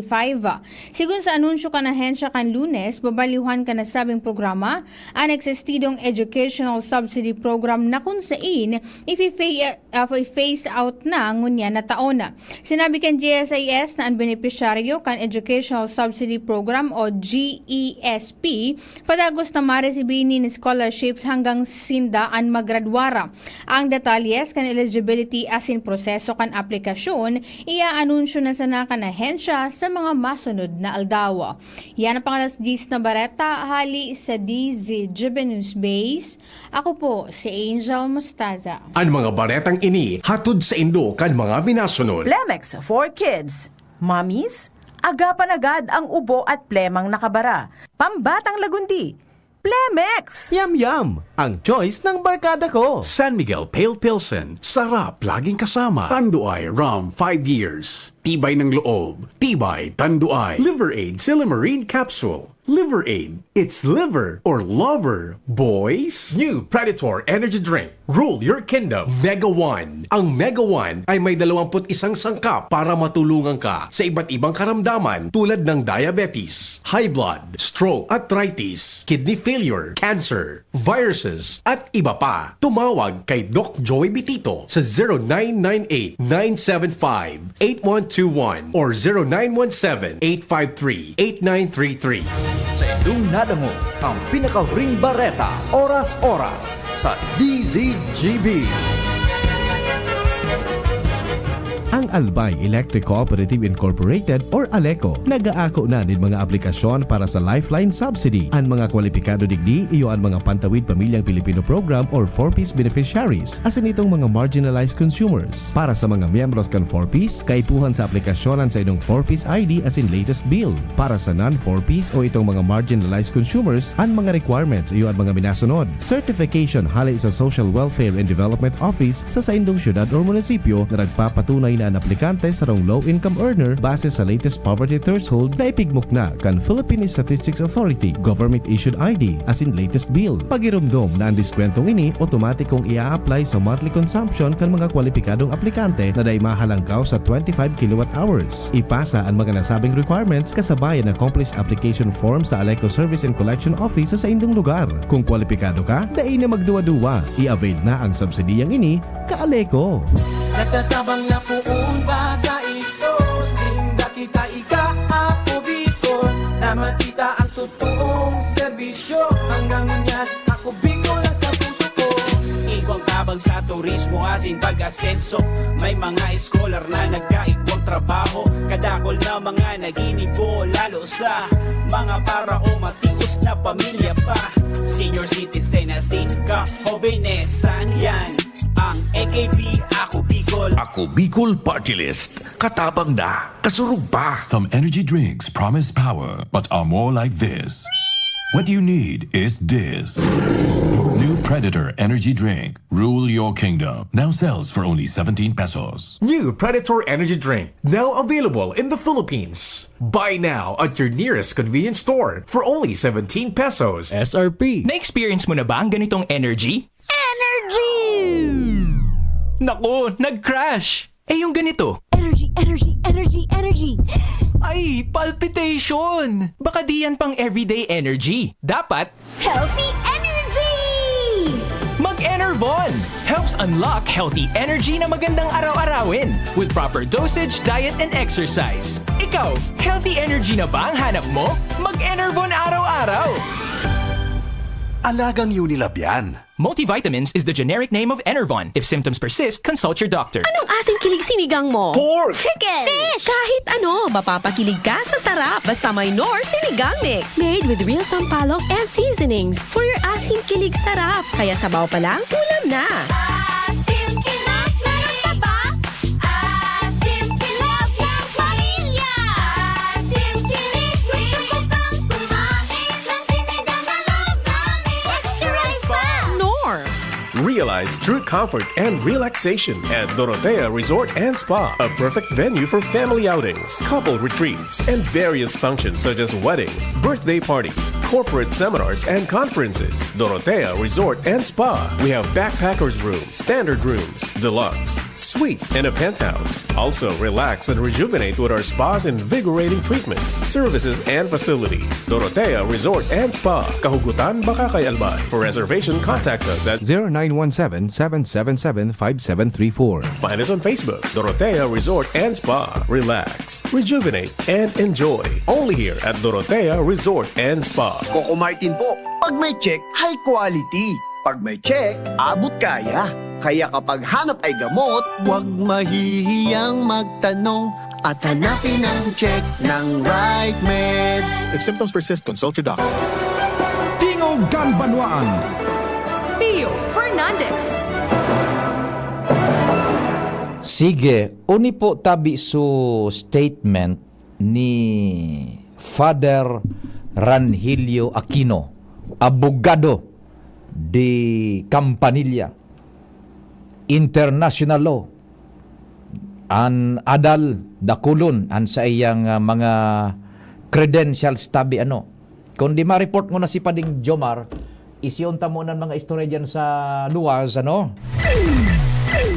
Sigun sa anunsyo kan ahensya kan Lunes, babalihuan ka na sabing programa ang eksistidong Educational Subsidy Program na kung saan i-phase out na ngunya na taon. Sinabi kan GSIS na ang benepisyaryo kan Educational Subsidy Program o GESP padagos na maresibinin ni scholarships hanggang sindaan magradwara. Ang detalyes kan eligibility asin proseso kan aplikasyon ia-anunsyo na sana kan ahensya sa mga masunod na aldawa. Yan ang pangalas 10 na bareta hali sa DZGB News Base. Ako po si Angel Mustaza. Ang mga baretang ini hatod sa Indo kan mga binasunod. Plemex for Kids. Mommies, agapan agad ang ubo at plemang nakabara. Pambatang lagundi. Plemex! Yum! Ang choice ng barkada ko. San Miguel Pale Pilsen, sarap laging kasama. Tanduay Rum 5 years. Tibay ng loob. Tibay Tanduay. Liver Aid Silimarine Capsule. Liver Aid. It's liver or lover, boys. New Predator Energy Drink. Rule your kingdom. Mega One. Ang Mega One ay may 21 sangkap para matulungan ka sa iba't ibang karamdaman tulad ng diabetes, high blood, stroke, arthritis, kidney failure, cancer, viruses, at iba pa. Tumawag kay Doc Joy Bitito sa 0998-975-8121 or 0917-853-8933. Sa indong nadango, ang pinakahuring bareta, oras-oras sa DZGB. Ang Albay Electric Cooperative Incorporated or ALECO nag-aako na ng mga aplikasyon para sa Lifeline Subsidy. Ang mga kwalipikado digdi iyo ang mga Pantawid Pamilyang Pilipino Program or 4Ps beneficiaries asin itong mga marginalized consumers. Para sa mga miyembros kan 4Ps, kaipuhan sa aplikasyonan sa inong 4Ps ID asin latest bill. Para sa non-4Ps o itong mga marginalized consumers, ang mga requirements iyo ang mga minasunod. Certification hali sa Social Welfare and Development Office sa indong syudad o munisipyo na nagpapatunay na aplikante sarong low-income earner base sa latest poverty threshold na ipigmukna kan Philippine Statistics Authority government-issued ID as in latest bill. Pagirumdom na ang diskwentong ini otomatikong ia-apply sa monthly consumption kan mga kwalipikadong aplikante na day mahalangkaw sa 25 kilowatt hours. Ipasa ang mga nasabing requirements kasabay ang accomplished application form sa Aleco Service and Collection Office sa indong lugar. Kung kwalipikado ka, dai na magduwa-duwa, i-avail na ang subsidiyang ini ka Aleco. Nagtatabang na puong bata ito, sinda kita ika-ako Bicol, na makita ang totoong serbisyo. Hanggang yan, ako Bicol lang sa puso ko. Igwang tabang sa turismo asin pag-asenso, may mga scholar na nagkaigwang trabaho, kadakol na mga naginibo, lalo sa mga parao matius na pamilya pa. Senior citizen asin ka, hobenesan yan. Ang AKP, Ako Bicol. Ako Bicol Party List. Katabang na, kasurug pa. Some energy drinks promise power, but are more like this. What you need is this. New Predator Energy Drink. Rule your kingdom. Now sells for only 17 pesos. New Predator Energy Drink, now available in the Philippines. Buy now at your nearest convenience store for only 17 pesos. SRP. Na-experience mo na ba ang ganitong energy? Energy! Naku, nag-crash! Eh yung ganito. Energy, energy, energy, energy. Ay, palpitation! Baka di yan pang everyday energy. Dapat Healthy energy! Mag-Enervon! Helps unlock healthy energy na magandang araw-arawin with proper dosage, diet, and exercise. Ikaw, healthy energy na ba ang hanap mo? Mag-Enervon araw-araw! Alagang Unilab yan. Multivitamins is the generic name of Enervon. If symptoms persist, consult your doctor. Anong asing kilig sinigang mo? Pork! Chicken! Fish! Kahit ano, mapapakilig ka sa sarap. Basta may Knorr Sinigang Mix. Made with real sampalok and seasonings for your asing kilig sarap. Kaya sabaw pa lang, ulam na. Asim kinat, meron ka ba? Asim kilab ng pamilya. Asim kilig, gusto ko pang kumain ng sinigang na love namin. Extra rice pa! Knorr. Realize true comfort and relaxation at Dorotea Resort and Spa, a perfect venue for family outings, couple retreats, and various functions such as weddings, birthday parties, corporate seminars, and conferences. Dorotea Resort and Spa. We have backpackers rooms, standard rooms, deluxe, suite, and a penthouse. Also, relax and rejuvenate with our spas invigorating treatments, services, and facilities. Dorotea Resort and Spa. Kahugutan, Bakakay, Albay. For reservation, contact us at 0917-777-5734. Find us on Facebook, Dorotea Resort and Spa. Relax, rejuvenate, and enjoy. Only here at Dorotea Resort and Spa. Coco Martin po. Pag may check, high quality. Pag may check, abot kaya. Kaya kapag hanap ay gamot, huwag mahihiyang magtanong at hanapin ang check ng right med. If symptoms persist, consult your doctor. Tingog Ganbanwaan. Pio Fernandez. Sige, uni po tabi statement ni Father Ranhilio Aquino, abogado di Campanilla, international law, an adal dakulon an sa iyang mga credentials tabi ano. Kung di ma-report mo na si Pading Jomar, isiyonta mo ng mga istorya dyan sa luwas, ano?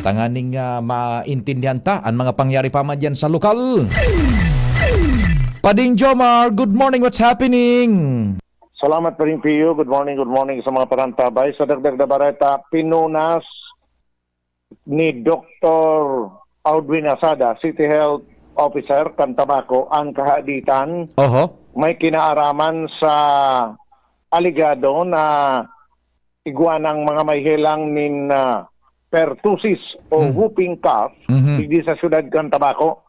Tanganing maintindihan ta ang mga pangyari pa man dyan sa lokal. Pading Jomar, good morning, what's happening? Salamat pa rin, Pio. Good morning sa mga parantabay. Sa dagdag na bareta, pinunas ni Dr. Audwin Asada, City Health Officer, Cantabaco, ang kahaditan. May kinaaraman sa aligado na iguanang mga may hilang nin pertussis o whooping cough hindi sa syudad Cantabaco.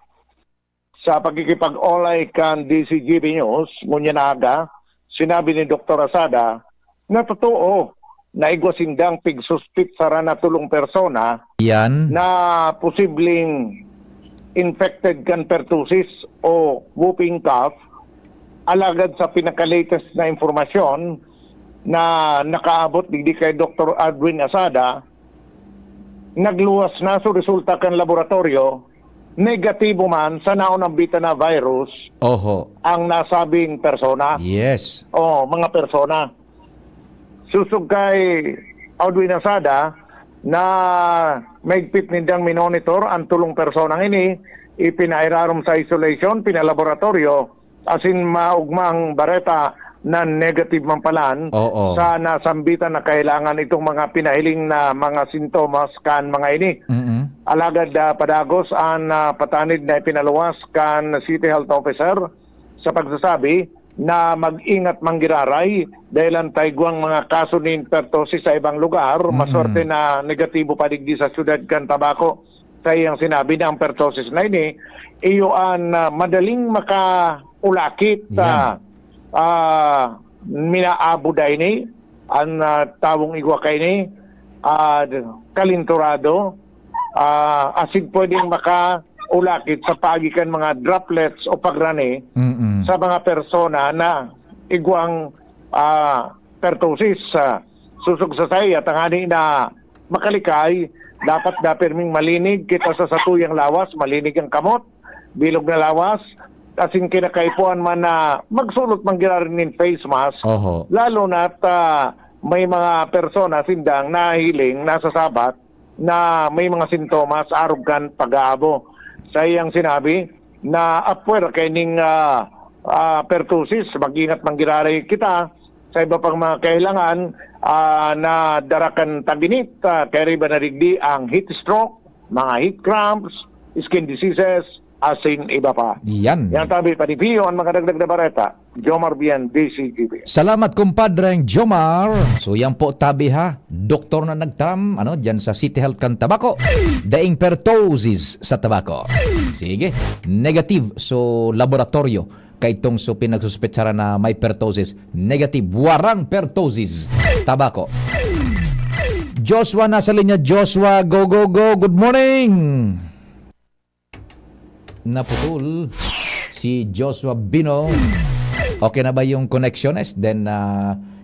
Sa pagkikipag-olay kan DCGB News, ngunya na aga, sinabi ni Dr. Asada na totoo na igwasindang pigsuspit sa na tulong persona yan na posibleng infected kan pertussis o whooping cough. Alagad sa pinaka-latest na informasyon na nakaabot digdi kay Dr. Audwin Asada, nagluwas na sa resulta kan laboratorio negatibo man sa naunang bita na virus Oho. ang nasabing persona. Yes. O, mga persona. Susug kay Audwin Asada na maigpit nindang minonitor ang tulong personang ini, ipinairarom sa isolation, pinalaboratorio, asin maugmang bareta na negative man palan Oo. sa nasambitan na kailangan itong mga pinahiling na mga sintomas kan mga ini. Alagad padagos ang patanid na ipinaluwas kan City Health Officer sa pagsasabi na mag-ingat manggiraray dahil ang taigwang mga kaso ni pertosis sa ibang lugar, maswerte na negatibo pa digdi sa syudad kan Tabaco. Sa iyang sinabi na ang pertosis na ini, iyo ang madaling makaulakit minaabo day ni ang tawong igwa kay ni kalinturado asin pwedeng makaulakit sa pagikan mga droplets o pagrani sa mga persona na igwang pertussis. Susog sa saya tangani na makalikay dapat da perming malinig kita sa satuyang lawas, malinig ang kamot, bilog na lawas, kasing kinakaipuan man na magsulot manggirarin ng face mask. Oho. Lalo na't may mga persona sindang nahiling, nasasabat na may mga sintomas arugan pag-aabo. Sa iyang sinabi na apwer kay ning pertussis, mag-ingat manggiraray kita sa iba pang mga kailangan na darakan taginit, kaya ba narigdi ang heat stroke, mga heat cramps, skin diseases, asin iba pa. Yan. Yan tabi, panipiyo ang mga dagdag na bareta. Jomar Bian, DCGB. Salamat kumpadreng Jomar. So yan po tabi ha. Doktor na nagtam diyan sa City Health kan Tabaco. Daing pertussis sa Tabaco. Sige. Negative so laboratorio kay itong so pinagsuspetsara na may pertussis. Negative. Warang pertussis. Tabaco. Joshua nasa linya. Joshua, go, go, go. Good morning. Naputol si Joshua Bino. Okay na ba yung connections? Then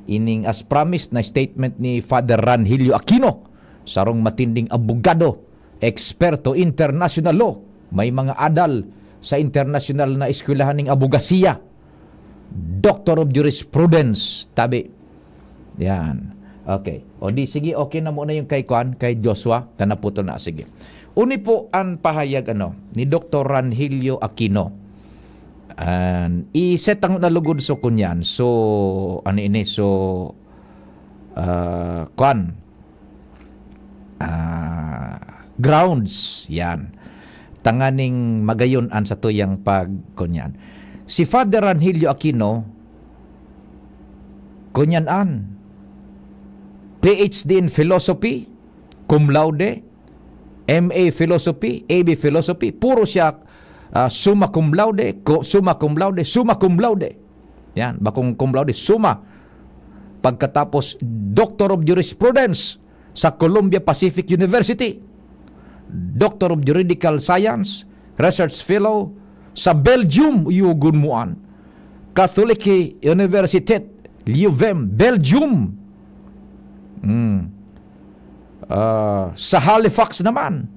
ining as promised na statement ni Father Ranhilio Aquino, sarong matinding abogado, eksperto international law, may mga adal sa international na eskwelahan ng abogasiya, Doctor of Jurisprudence, tabi. Yan. Okay. O di sige, okay na muna yung kay Joshua, kanaputo na sige. Uni po ang pahayag ni Dr. Ranhilio Aquino. I-set ang nalugod so kunyan. So, grounds, yan. Tanganing magayon an sa tuyang pagkunyan. Si Father Ranhilio Aquino, kunyan an, PhD in Philosophy, cum laude, MA Philosophy, AB Philosophy, puro siya summa cum laude, summa cum laude, summa cum laude. Yan, bakong cum laude, summa. Pagkatapos, Doctor of Jurisprudence sa Columbia Pacific University. Doctor of Juridical Science, Research Fellow sa Belgium, Yugunmuan. Catholic University, Leuven, Belgium. Sa Halifax naman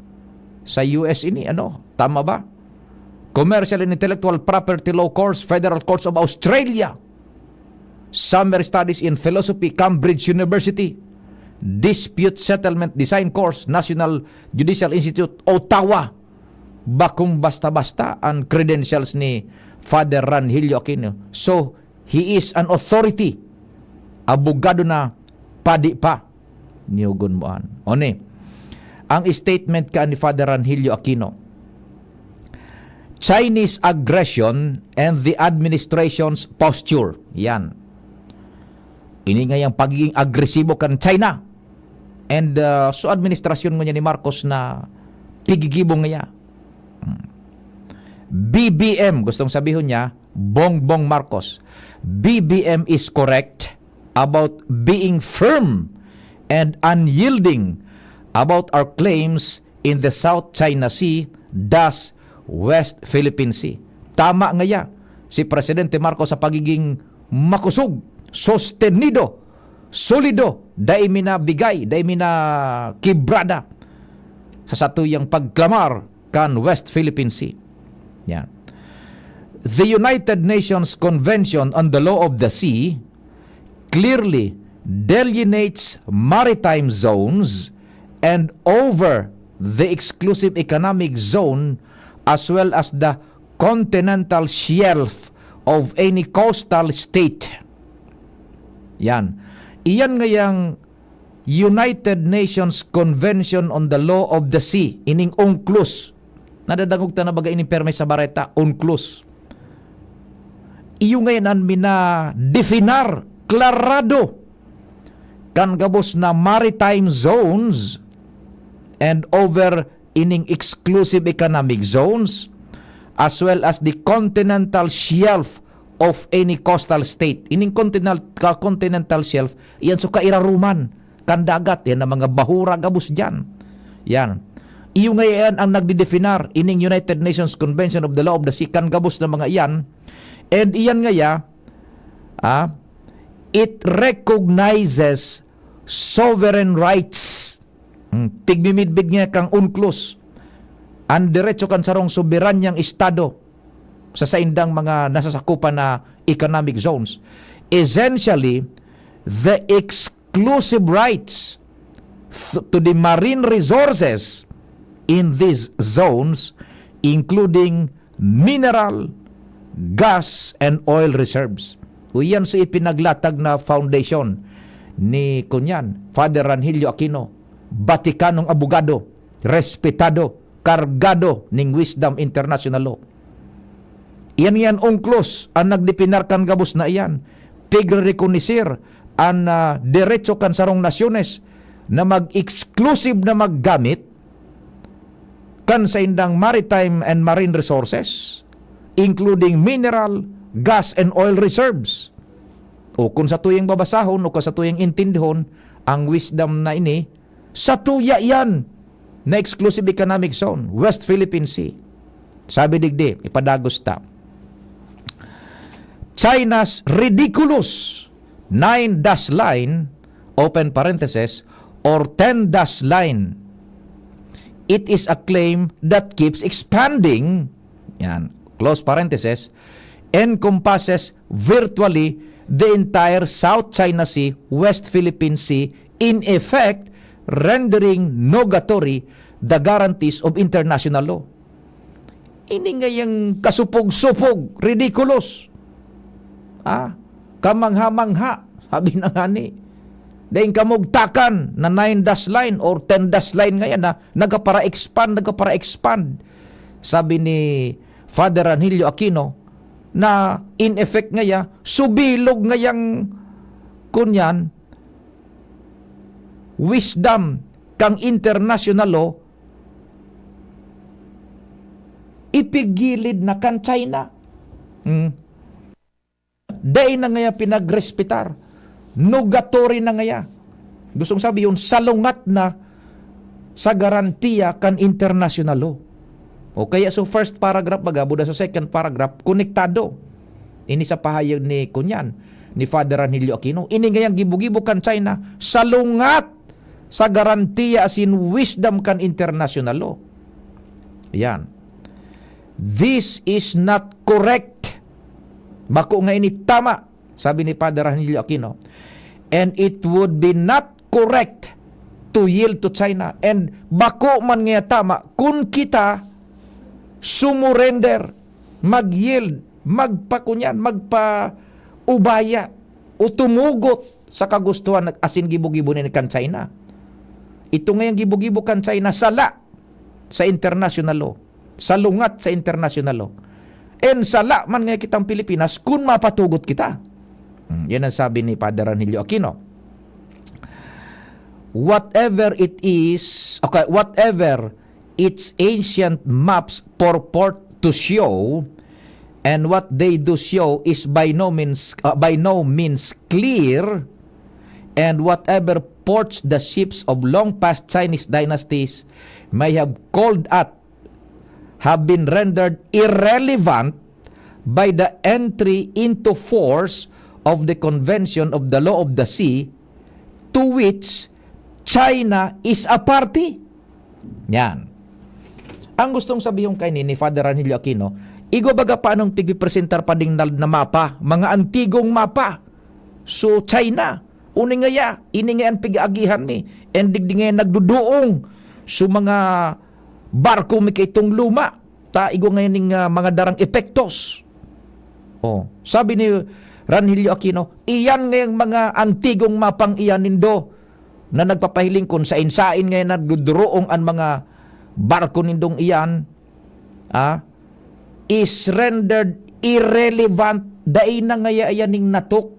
sa US ini tama ba? Commercial and Intellectual Property Law Course, Federal Courts of Australia. Summer Studies in Philosophy, Cambridge University. Dispute Settlement Design Course, National Judicial Institute, Ottawa. Bakong basta-basta ang credentials ni Father Ranhilio Aquino. So, he is an authority. Abogado na padi pa. Niugon mo an. Ang statement ka ni Father Ranhilio Aquino, Chinese aggression and the administration's posture. Yan. Ini nga yung pagiging agresibo kan China. And so administrasyon nga ni Marcos na pigigibo nga. BBM, gustong sabihin niya, Bongbong Marcos. BBM is correct about being firm and unyielding about our claims in the South China Sea, thus West Philippine Sea. Tama nga ya si Presidente Marcos sa pagiging makusog, sostenido, solido, dahil minabigay, dahil minakibrada sa satuyang pagklamar kan West Philippine Sea. Yan. The United Nations Convention on the Law of the Sea clearly delineates maritime zones and over the exclusive economic zone as well as the continental shelf of any coastal state. Yan. Iyan ngayang United Nations Convention on the Law of the Sea, ining UNCLOS. Nadadangog ta na baga ining perme sa bareta, UNCLOS. Iyo ngayon ang definar, klarado, kan gabos na maritime zones and over ining exclusive economic zones as well as the continental shelf of any coastal state. Ining continental shelf, iyan so kairaruman, kan dagat, yan ang mga bahura gabos dyan. Yan. Iyo ngayon ang nagdidefinar ining United Nations Convention of the Law of the Sea, kan gabos na mga iyan. And iyan ngaya, it recognizes sovereign rights. Tigmimidbig niya kang UNCLOS. Ang diretso kan sarong soberanyang estado sa saindang mga nasasakupan na economic zones. Essentially, the exclusive rights to the marine resources in these zones, including mineral, gas, and oil reserves. Uyan sa ipinaglatag na foundation ni kunyan, Father Ranhilio Aquino, Vaticanong abogado, respetado, kargado ning Wisdom International Law. Iyan UNCLOS ang nagdipinarkan gabos na iyan. Pigre-reconisir ang diretso kan sarong nasyones na mag-exclusive na maggamit kan sa indang maritime and marine resources, including mineral, gas, and oil reserves. O kung sa tuyang babasahon o kung sa tuyang intindihon, ang wisdom na ini, sa tuya yan na exclusive economic zone, West Philippine Sea. Sabi digdi, ipadagos ta. China's ridiculous 9-dash line, open parenthesis, or 10-dash line. It is a claim that keeps expanding, yan, close parenthesis, encompasses virtually the entire South China Sea, West Philippine Sea, in effect, rendering nugatory the guarantees of international law. Ini nga yung kasupog-supog, ridiculous. Kamangha-mangha, sabi na nga ni. Dahil kamugtakan na 9-dash line or 10-dash line ngayon na nagapara-expand. Sabi ni Father Ranhilio Aquino na in effect ngaya, subilog ngayang kunyan, wisdom kang international law, ipigilid na kan China. Dahil na ngaya pinagrespitar. Nugatory na ngaya. Gustong sabi yun, salungat na sa garantiya kan international law. O kaya so first paragraph baga, buda sa second paragraph, konektado. Ini sa pahayag ni kunyan, ni Father Ranhilio Aquino. Ini ngayang gibugibo kan China, salungat sa garantiya asin wisdom kan international law. Yan. This is not correct. Bako nga ini tama, sabi ni Father Ranhilio Aquino. And it would be not correct to yield to China. And bako man nga tama, kung kita sumurrender, mag-yield, magpakunyan, magpa-ubaya, o tumugot sa kagustuhan asin gibo-gibo ni kan China. Ito ngayong gibo-gibo kan China, sala sa international law. Salungat sa international law. And sala man nga kitang Pilipinas kung mapatugot kita. Yan ang sabi ni Father Ranhilio Aquino. Whatever it is, okay, whatever its ancient maps purport to show, and what they do show is by no means clear, and whatever ports the ships of long past Chinese dynasties may have called at have been rendered irrelevant by the entry into force of the Convention of the Law of the Sea, to which China is a party. Yan. Ang gustong sabihin kay ni Father Ranilio Aquino, igo baga paanong pigipresentar pa ding na mapa, mga antigong mapa. So China, uni nga ya, ini nga ang pigagihan mi, and digdi nga nagduduong so mga barko mi itong luma, ta igo nga ning mga darang epektos. Oh, sabi ni Ranilio Aquino, iyan nga yung mga antigong mapang iyan nindo na nagpapahiling kun sa insain nga nagduduroong ang mga barko nindong iyan is rendered irrelevant daing nangayayaning natuk,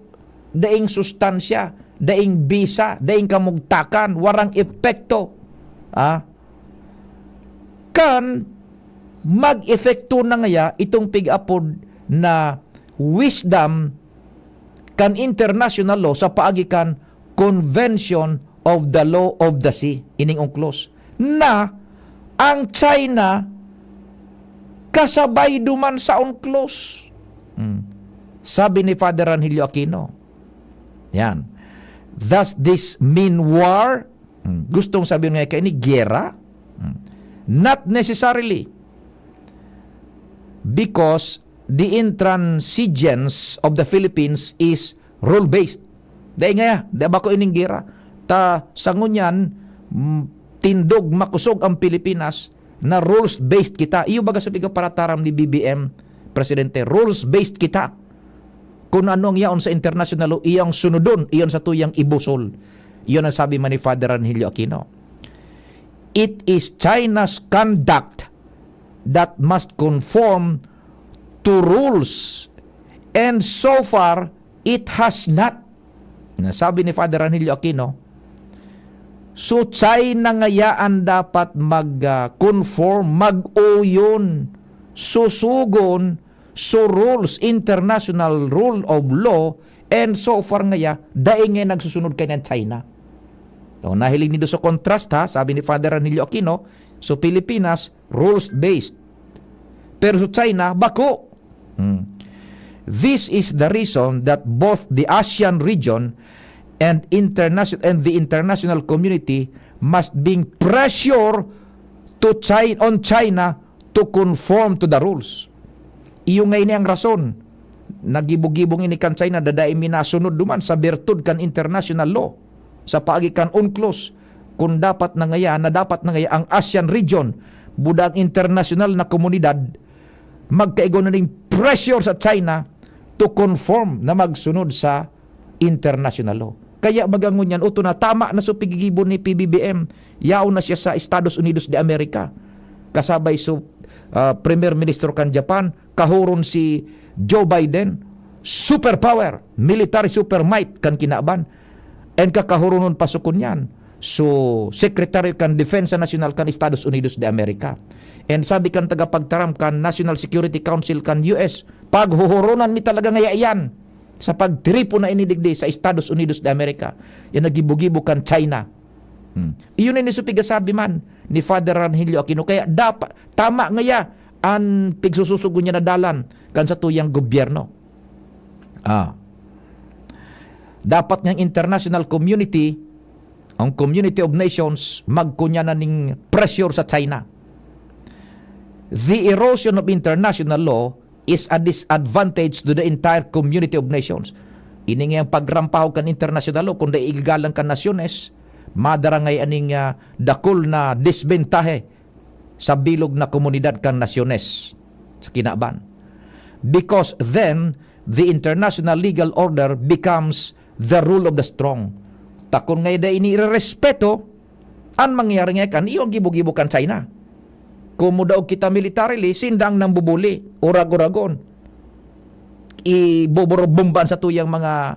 daing sustansya, daing bisa, daing kamugtakan, warang epekto. Kan mag-efekto na ngaya itong pig-apod na wisdom kan international law sa paagikan Convention of the Law of the Sea, ining unclos, na ang China kasabay duman sa unclos. Sabi ni Father Ranilio Aquino, yan, does this mean war? Gustong sabihin nga kayo ni gera? Not necessarily, because the intransigence of the Philippines is rule-based. Dahil nga, di ba ko ining gera? Ta sangunyan, tindog, makusog ang Pilipinas na rules-based kita. Iyo baga sabi ka para taram ni BBM, Presidente, rules-based kita. Kung ano ang yaon sa international law, iyang sunodon, iyon sa tuyang ibusol. Iyon ang sabi man ni Father Ranilio Aquino. It is China's conduct that must conform to rules, and so far it has not. Sabi ni Father Ranilio Aquino, so China ngayaan dapat mag-conform, mag-uyon, susugon so rules, international rule of law, and so far ngaya daing nga nagsusunod kay ng China. So, nahiling nito sa contrast sabi ni Father Ranilio Aquino, so Pilipinas rules-based, pero sa China bako. This is the reason that both the ASEAN region and the international community must bring pressure on China to conform to the rules. Iyo nga ini ang rason nagibog-gibong ini kan China dadaim minasunod duman sa bertud kan international law sa paagikan UNCLOS kung dapat na ngaya ang ASEAN region budang international na komunidad magkaigo na ning pressure sa China to conform na magsunod sa international law. Kaya magangon yan, uto na tama na so pigigibon ni PBBM, yaw na siya sa Estados Unidos de America. Kasabay so Premier Minister kan Japan, kahuron si Joe Biden, superpower, military supermight kan kinaban, and kakahuronon pasukon yan. So, Secretary kan Defensa National kan Estados Unidos de America. And sabi kan tagapagtaram kan National Security Council kan US, paghuhurunan mi talaga ngayon sa pagtripo na inidigdi sa Estados Unidos de America. Yan nagibugibo kan China. Iyon ni supiga sabi man ni Father Ranilio Aquino. Kaya dapat, tama ngaya ang pigsususugo niya na dalan kan sa tuyang gobyerno. Dapat niyang international community, ang community of nations, magkunya na ning pressure sa China. The erosion of international law is a disadvantage to the entire community of nations. Ini nga ang pagrampaw kan international law, kung da igigalang kan nasyones, madarangay aning dakol na disbentahe sa bilog na komunidad kan nasyones sa kinaban. Because then, the international legal order becomes the rule of the strong. Takon ngay da ini respeto, ang mangyari nga kan, iyong gibo-gibo kan China. Kumudaw kita militarily, sindang nang bubuli, urag-uragon. Ibobomban sa tuyang mga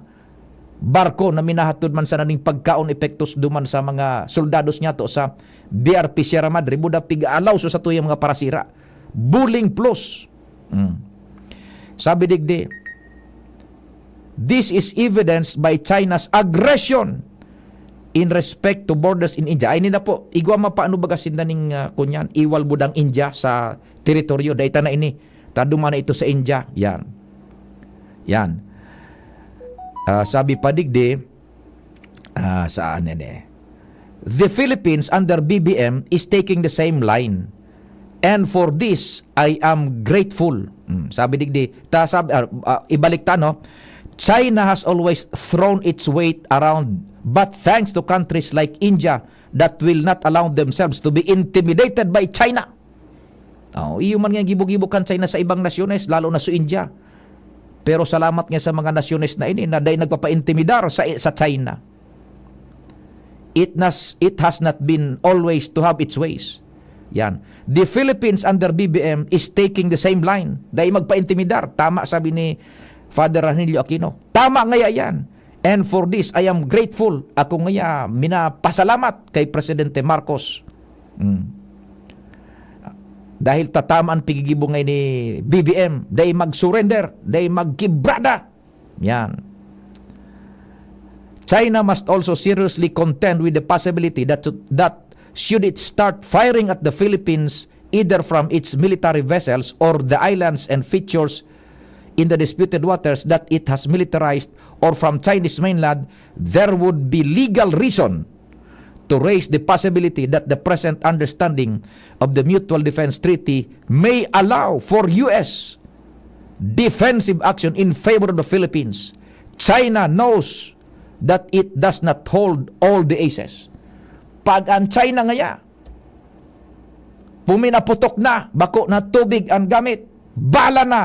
barko na minahatod man sa naning pagkaon epektos duman sa mga soldados niya to sa BRP Sierra Madre, buda pigaalaw so sa tuyang mga parasira. Bullying plus. Sabi digdi, this is evidenced by China's aggression in respect to borders in India. Ay nila po, igwa mapaano bagasin na ning kunyan, iwal budang India sa teritoryo. Dahita na ini, taduma na ito sa India. Yan. Sabi pa digdi, saan the Philippines under BBM is taking the same line. And for this, I am grateful. Sabi digdi, ibalik ta, no? China has always thrown its weight around, but thanks to countries like India that will not allow themselves to be intimidated by China. Iyo man nga gibo-gibo kan China sa ibang nasyones, lalo na sa India. Pero salamat nga sa mga nasyones na ini na dahil nagpapa-intimidar sa China. It has not been always to have its ways. Yan. The Philippines under BBM is taking the same line. Dahil magpa-intimidar. Tama sabi ni Father Ranilio Aquino. Tama ngaya yan. And for this, I am grateful. Ako ngaya minapasalamat kay Presidente Marcos. Dahil tatamaan pigigibong ngay ni BBM. Dahil mag-surrender. Dahil magkibrada. Yan. China must also seriously contend with the possibility that should it start firing at the Philippines either from its military vessels or the islands and features in the disputed waters that it has militarized or from Chinese mainland, there would be legal reason to raise the possibility that the present understanding of the Mutual Defense Treaty may allow for U.S. defensive action in favor of the Philippines. China knows that it does not hold all the aces. Pag ang China ngaya, puminaputok na, bako na tubig ang gamit, bala na.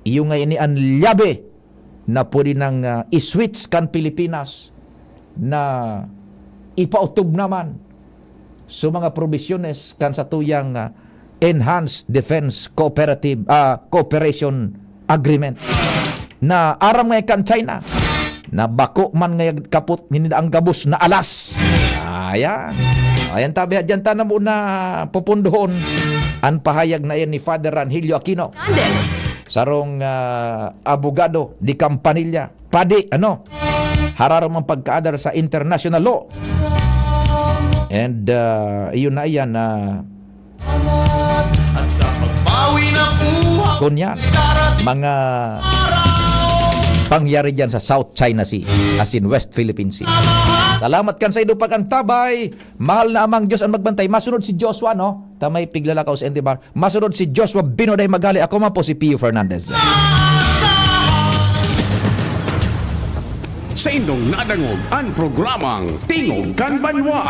Iyo ngayon ni ang liabe na pwede nang iswitch kan Pilipinas na ipautog naman sa mga provisiones kan sa tuyang Enhanced Defense Cooperation Agreement na aram ngayon kan China na bako man ngayon kaput ang gabos na alas. Ayan tabi dyan ta na muna pupundohon ang pahayag na yan ni Father Ranilio Aquino. Sarong abogado di Campanilla. Padi, hararang ang pagkaadar sa international law. And iyon na yan kunyan, mga pangyari dyan sa South China Sea, as in West Philippine Sea. Salamat kan sa idupag ang tabay. Mahal na amang Diyos ang magbantay. Masunod si Joshua, no? Tamay piglalakaw sa Entibar. Masunod si Joshua Binoday Magali. Ako man po si Pio Fernandez. Sa indong nadangog ang programang Tingog kan Banwa.